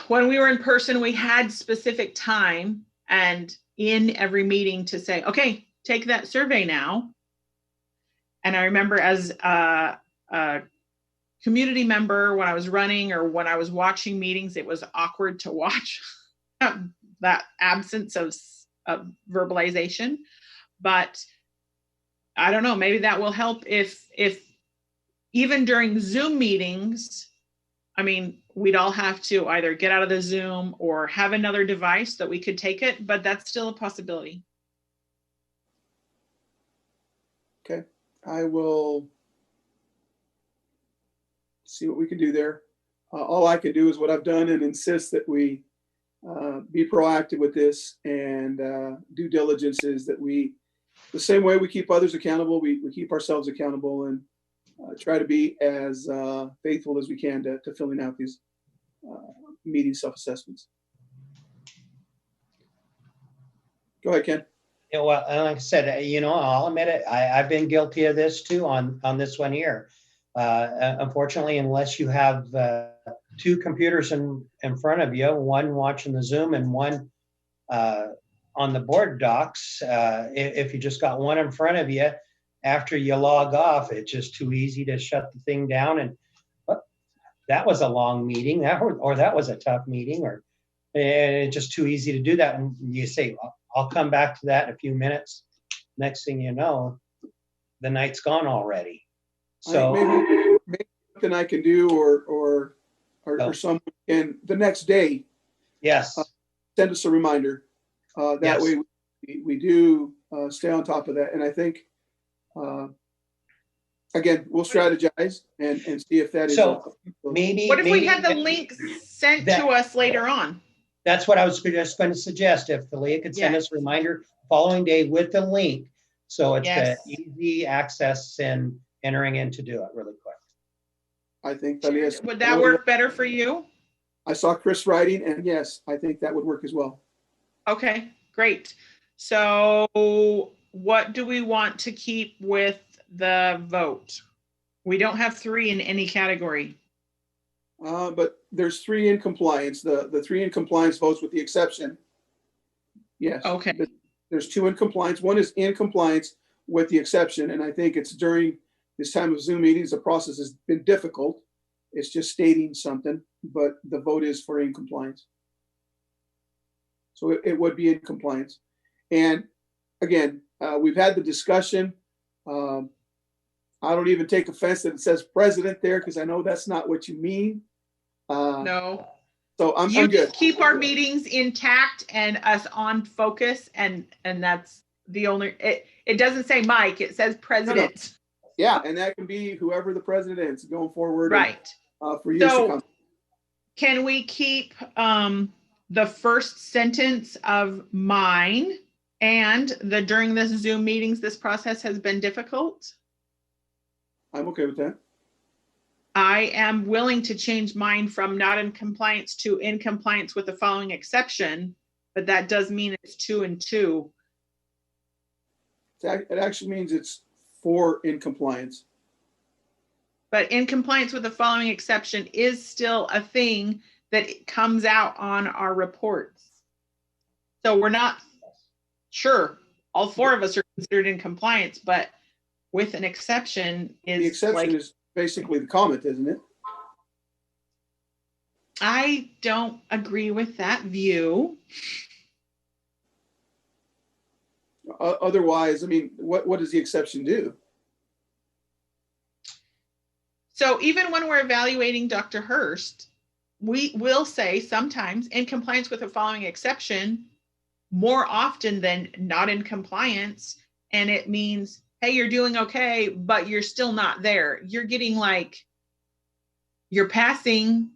S3: when we were in person, we had specific time and in every meeting to say, okay, take that survey now. And I remember as a community member, when I was running or when I was watching meetings, it was awkward to watch that absence of verbalization. But I don't know, maybe that will help if even during Zoom meetings, I mean, we'd all have to either get out of the Zoom or have another device that we could take it, but that's still a possibility.
S2: Okay, I will see what we can do there. All I can do is what I've done and insist that we be proactive with this, and due diligence is that we, the same way we keep others accountable, we keep ourselves accountable, and try to be as faithful as we can to filling out these meeting self-assessments. Go ahead, Ken.
S7: Yeah, well, and like I said, you know, I'll admit it. I've been guilty of this too on this one here. Unfortunately, unless you have two computers in front of you, one watching the Zoom and one on the board docs, if you just got one in front of you, after you log off, it's just too easy to shut the thing down. And that was a long meeting, or that was a tough meeting, or it's just too easy to do that. And you say, well, I'll come back to that in a few minutes. Next thing you know, the night's gone already. So
S2: maybe something I can do, or someone can the next day.
S7: Yes.
S2: Send us a reminder. That
S7: Yes.
S2: way we do stay on top of that. And I think, again, we'll strategize and see if that is.
S7: So maybe.
S3: What if we had the link sent to us later on?
S7: That's what I was just going to suggest. If Leah could send us a reminder following day with the link, so it's easy access and entering in to do it really quick.
S2: I think that is.
S3: Would that work better for you?
S2: I saw Chris writing, and yes, I think that would work as well.
S3: Okay, great. So what do we want to keep with the vote? We don't have 3 in any category.
S2: But there's 3 in compliance. The 3 in compliance votes with the exception. Yes.
S3: Okay.
S2: But there's 2 in compliance. One is in compliance with the exception. And I think it's during this time of Zoom meetings, the process has been difficult. It's just stating something, but the vote is for in compliance. So it would be in compliance. And again, we've had the discussion. I don't even take offense that it says president there, because I know that's not what you mean.
S3: No.
S2: So I'm
S3: you
S2: good.
S3: Just keep our meetings intact and us on focus, and that's the only. It doesn't say Mike. It says president.
S2: No. Yeah, and that can be whoever the president is going forward.
S3: Right.
S2: And, for years to come.
S3: Can we keep the first sentence of mine and during this Zoom meetings, this process has been difficult?
S2: I'm okay with that.
S3: I am willing to change mine from not in compliance to in compliance with the following exception, but that does mean it's 2 and 2.
S2: It actually means it's 4 in compliance.
S3: But in compliance with the following exception is still a thing that comes out on our reports. So we're not sure all 4 of us are considered in compliance, but with an exception is
S2: the exception is basically the comment, isn't it?
S3: I don't agree with that view.
S2: Otherwise, I mean, what does the exception do?
S3: So even when we're evaluating Dr. Hurst, we will say sometimes in compliance with the following exception, more often than not in compliance. And it means, hey, you're doing okay, but you're still not there. You're getting you're passing,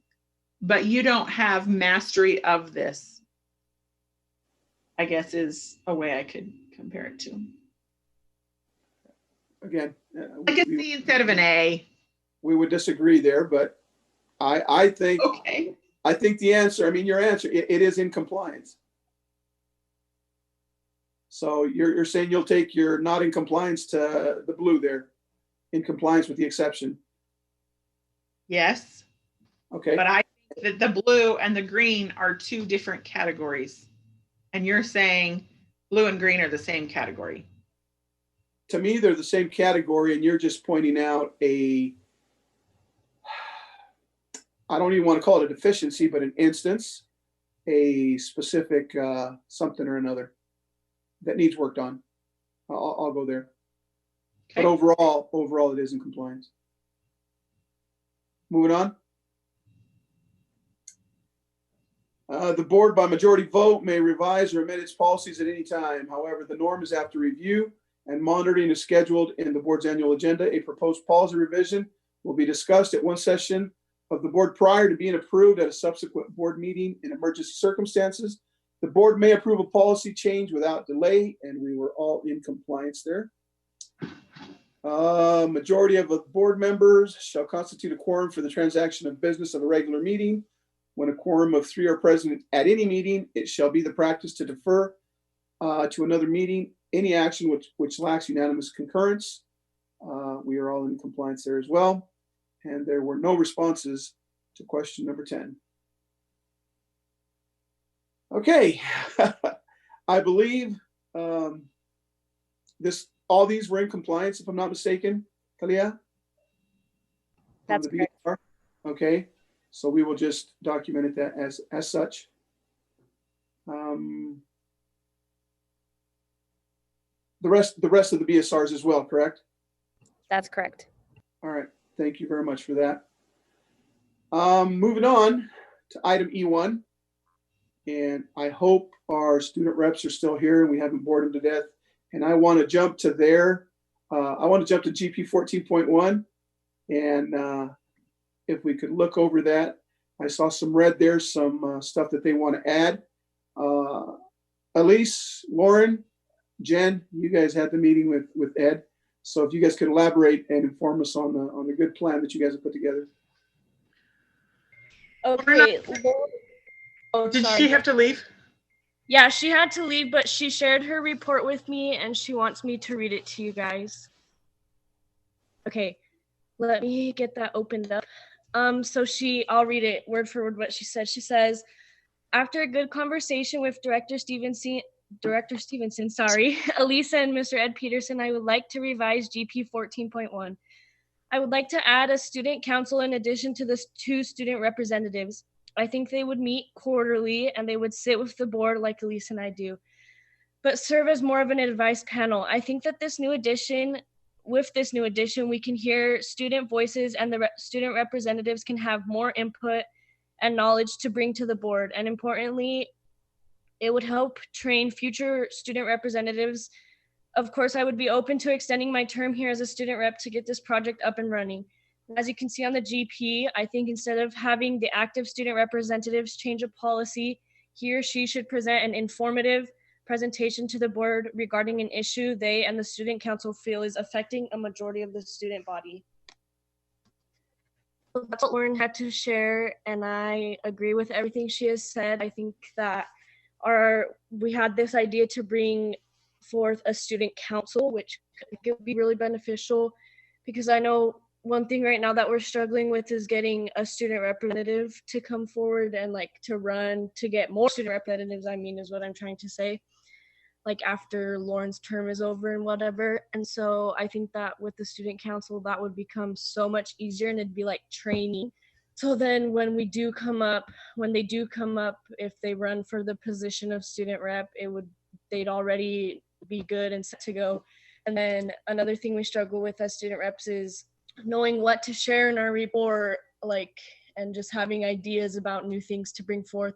S3: but you don't have mastery of this, I guess is a way I could compare it to.
S2: Again,
S3: like a C instead of an A.
S2: We would disagree there, but I think,
S3: okay.
S2: I think the answer, I mean, your answer, it is in compliance. So you're saying you'll take your not in compliance to the blue there, in compliance with the exception.
S3: Yes.
S2: Okay.
S3: But I think that the blue and the green are two different categories. And you're saying blue and green are the same category.
S2: To me, they're the same category, and you're just pointing out I don't even want to call it a deficiency, but an instance, a specific something or another that needs worked on. I'll go there.
S3: Okay.
S2: But overall, it is in compliance. Moving on. The board by majority vote may revise or amend its policies at any time. However, the norm is after review and monitoring is scheduled in the board's annual agenda. A proposed policy revision will be discussed at one session of the board prior to being approved at a subsequent board meeting in emergency circumstances. The board may approve a policy change without delay, and we were all in compliance there. Majority of the board members shall constitute a quorum for the transaction of business of a regular meeting. When a quorum of 3 are present at any meeting, it shall be the practice to defer to another meeting any action which lacks unanimous concurrence. We are all in compliance there as well. And there were no responses to question number 10. Okay, I believe all these were in compliance, if I'm not mistaken, Kalia?
S1: That's correct.
S2: BR? Okay, so we will just document it that as such. The rest of the BSRs as well, correct?
S1: That's correct.
S2: All right, thank you very much for that. Moving on to item E1, and I hope our student reps are still here and we haven't bored them to death. And I want to jump to GP 14.1, and if we could look over that. I saw some red there, some stuff that they want to add. Elise, Lauren, Jen, you guys had the meeting with Ed. So if you guys could elaborate and inform us on the good plan that you guys have put together.
S11: Okay. Oh,
S3: Did
S11: sorry.
S3: she have to leave?
S11: Yeah, she had to leave, but she shared her report with me and she wants me to read it to you guys. Okay, let me get that opened up. I'll read it word for word what she said. She says, after a good conversation with Director Stevenson, Elisa and Mr. Ed Peterson, I would like to revise GP 14.1. I would like to add a student council in addition to the 2 student representatives. I think they would meet quarterly and they would sit with the board like Elise and I do, but serve as more of an advice panel. I think that with this new addition, we can hear student voices and the student representatives can have more input and knowledge to bring to the board. And importantly, it would help train future student representatives. Of course, I would be open to extending my term here as a student rep to get this project up and running. As you can see on the GP, I think instead of having the active student representatives change a policy, he or she should present an informative presentation to the board regarding an issue they and the student council feel is affecting a majority of the student body. That's what Lauren had to share, and I agree with everything she has said. I think that we had this idea to bring forth a student council, which could be really beneficial, because I know one thing right now that we're struggling with is getting a student representative to come forward and to get more student representatives, is what I'm trying to say, like after Lauren's term is over and whatever. And so I think that with the student council, that would become so much easier and it'd be like training. So then when they do come up, if they run for the position of student rep, they'd already be good and set to go. And then another thing we struggle with as student reps is knowing what to share in our report, and just having ideas about new things to bring forth.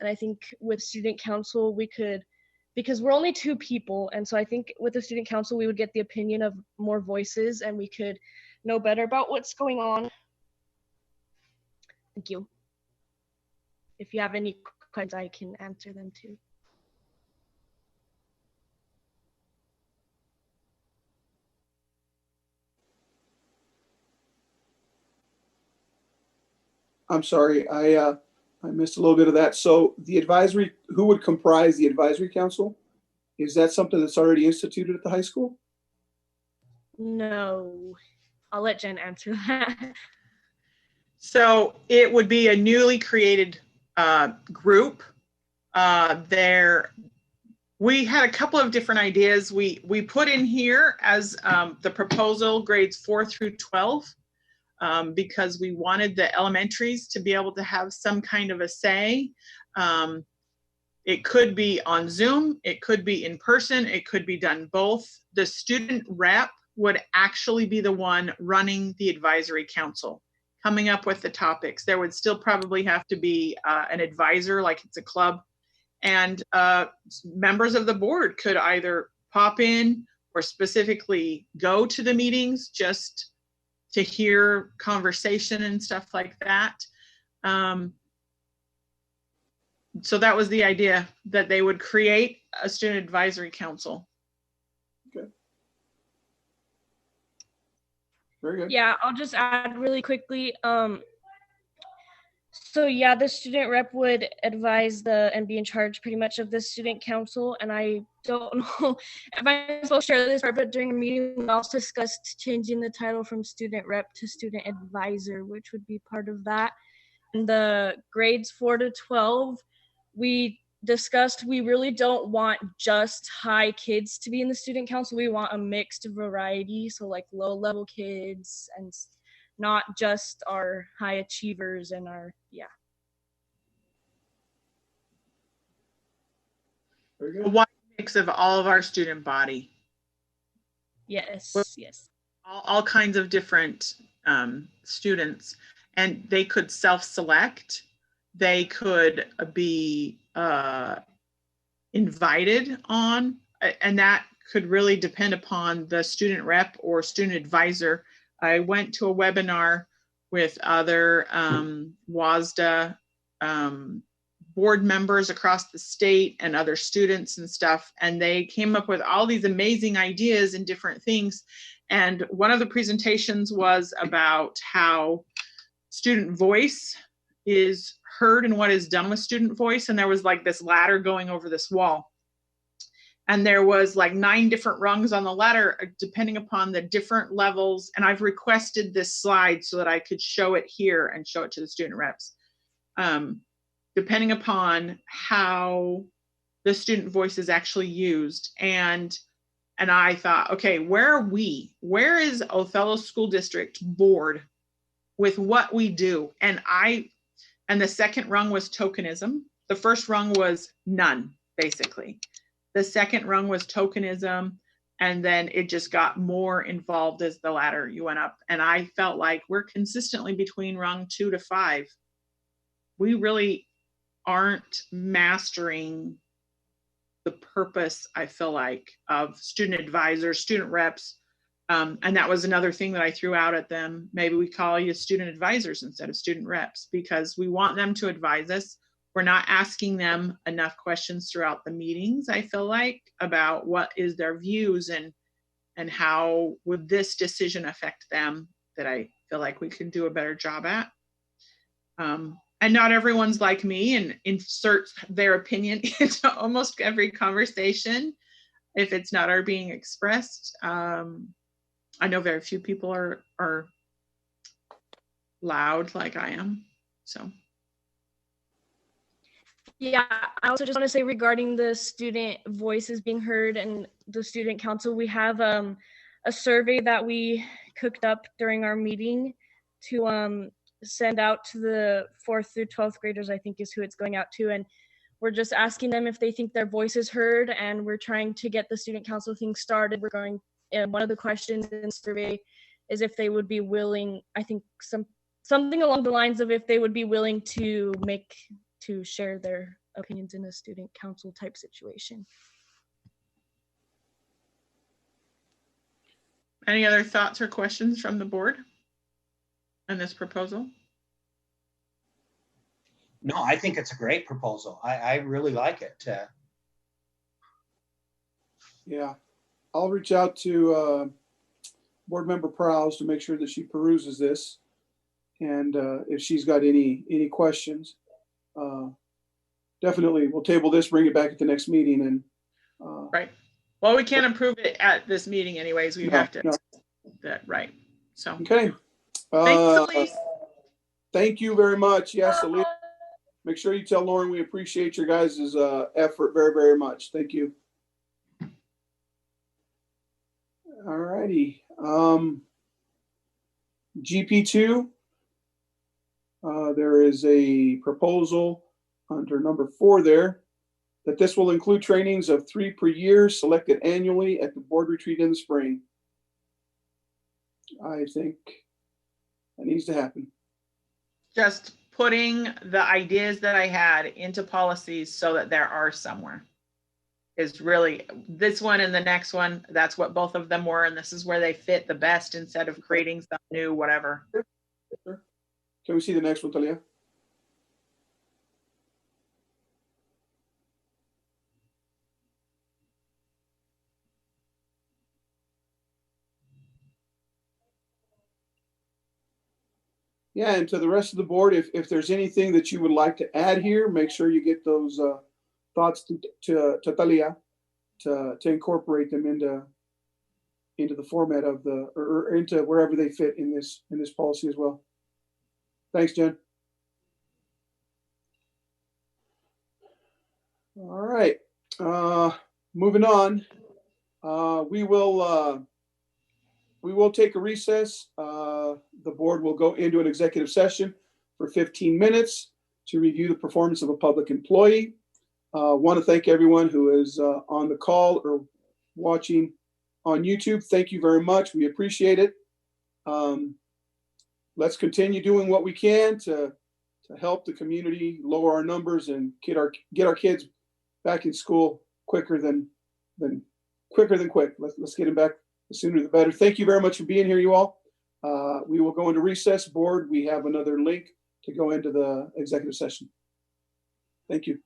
S11: And I think with student council, we could, because we're only 2 people. And so I think with the student council, we would get the opinion of more voices and we could know better about what's going on. Thank you. If you have any questions, I can answer them too.
S2: I'm sorry, I missed a little bit of that. So who would comprise the advisory council? Is that something that's already instituted at the high school?
S11: No, I'll let Jen answer that.
S3: So it would be a newly created group. We had a couple of different ideas. We put in here as the proposal grades 4 through 12 because we wanted the elementaries to be able to have some kind of a say. It could be on Zoom, it could be in person, it could be done both. The student rep would actually be the one running the advisory council, coming up with the topics. There would still probably have to be an advisor, like it's a club, and members of the board could either pop in or specifically go to the meetings just to hear conversation and stuff like that. So that was the idea, that they would create a student advisory council.
S2: Okay. Very good.
S11: Yeah, I'll just add really quickly. So yeah, the student rep would advise and be in charge pretty much of the student council. And I don't know if I'm supposed to share this part, but during a meeting, we also discussed changing the title from student rep to student advisor, which would be part of that. And the grades 4 to 12, we discussed we really don't want just high kids to be in the student council. We want a mixed variety, so like low level kids and not just our high achievers and our, yeah.
S2: Very good.
S3: A wide mix of all of our student body.
S11: Yes, yes.
S3: All kinds of different students, and they could self-select. They could be invited on, and that could really depend upon the student rep or student advisor. I went to a webinar with other WASDA board members across the state and other students and stuff, and they came up with all these amazing ideas and different things. And one of the presentations was about how student voice is heard and what is done with student voice. And there was like this ladder going over this wall. And there was like 9 different rungs on the ladder, depending upon the different levels. And I've requested this slide so that I could show it here and show it to the student reps. Depending upon how the student voice is actually used. And I thought, okay, where are we? Where is Othello School District board with what we do? And the second rung was tokenism. The first rung was none, basically. The second rung was tokenism, and then it just got more involved as the ladder you went up. And I felt like we're consistently between rung 2 to 5. We really aren't mastering the purpose, I feel like, of student advisors, student reps. And that was another thing that I threw out at them. Maybe we call you student advisors instead of student reps, because we want them to advise us. We're not asking them enough questions throughout the meetings, I feel like, about what is their views and how would this decision affect them, that I feel like we can do a better job at. And not everyone's like me and inserts their opinion into almost every conversation if it's not our being expressed. I know very few people are loud like I am, so.
S11: Yeah, I also just want to say regarding the student voices being heard and the student council, we have a survey that we cooked up during our meeting to send out to the 4th through 12th graders, I think is who it's going out to. And we're just asking them if they think their voice is heard, and we're trying to get the student council thing started. We're going, and one of the questions in the survey is if they would be willing, I think something along the lines of if they would be willing to share their opinions in a student council type situation.
S3: Any other thoughts or questions from the board on this proposal?
S7: No, I think it's a great proposal. I really like it.
S2: Yeah, I'll reach out to Board Member Prowse to make sure that she peruses this, and if she's got any questions, definitely we'll table this, bring it back at the next meeting, and
S3: right. Well, we can't approve it at this meeting, anyways. We have to. That right. So
S2: okay.
S3: thanks, Elise.
S2: Thank you very much. Yes, Aaliyah. Make sure you tell Lauren we appreciate your guys' effort very, very much. Thank you. All righty. GP2, there is a proposal under number 4 there that this will include trainings of 3 per year selected annually at the board retreat in the spring. I think that needs to happen.
S3: Just putting the ideas that I had into policies so that there are somewhere is really this one and the next one. That's what both of them were. And this is where they fit the best instead of creating some new whatever.
S2: Can we see the next one, Talia? Yeah, and to the rest of the board, if there's anything that you would like to add here, make sure you get those thoughts to Talia to incorporate them into the format of the or into wherever they fit in this policy as well. Thanks, Jen. All right, moving on. We will take a recess. The board will go into an executive session for 15 minutes to review the performance of a public employee. Want to thank everyone who is on the call or watching on YouTube. Thank you very much. We appreciate it. Let's continue doing what we can to help the community lower our numbers and get our kids back in school quicker than quick. Let's get them back. The sooner the better. Thank you very much for being here, you all. We will go into recess. Board, we have another link to go into the executive session. Thank you.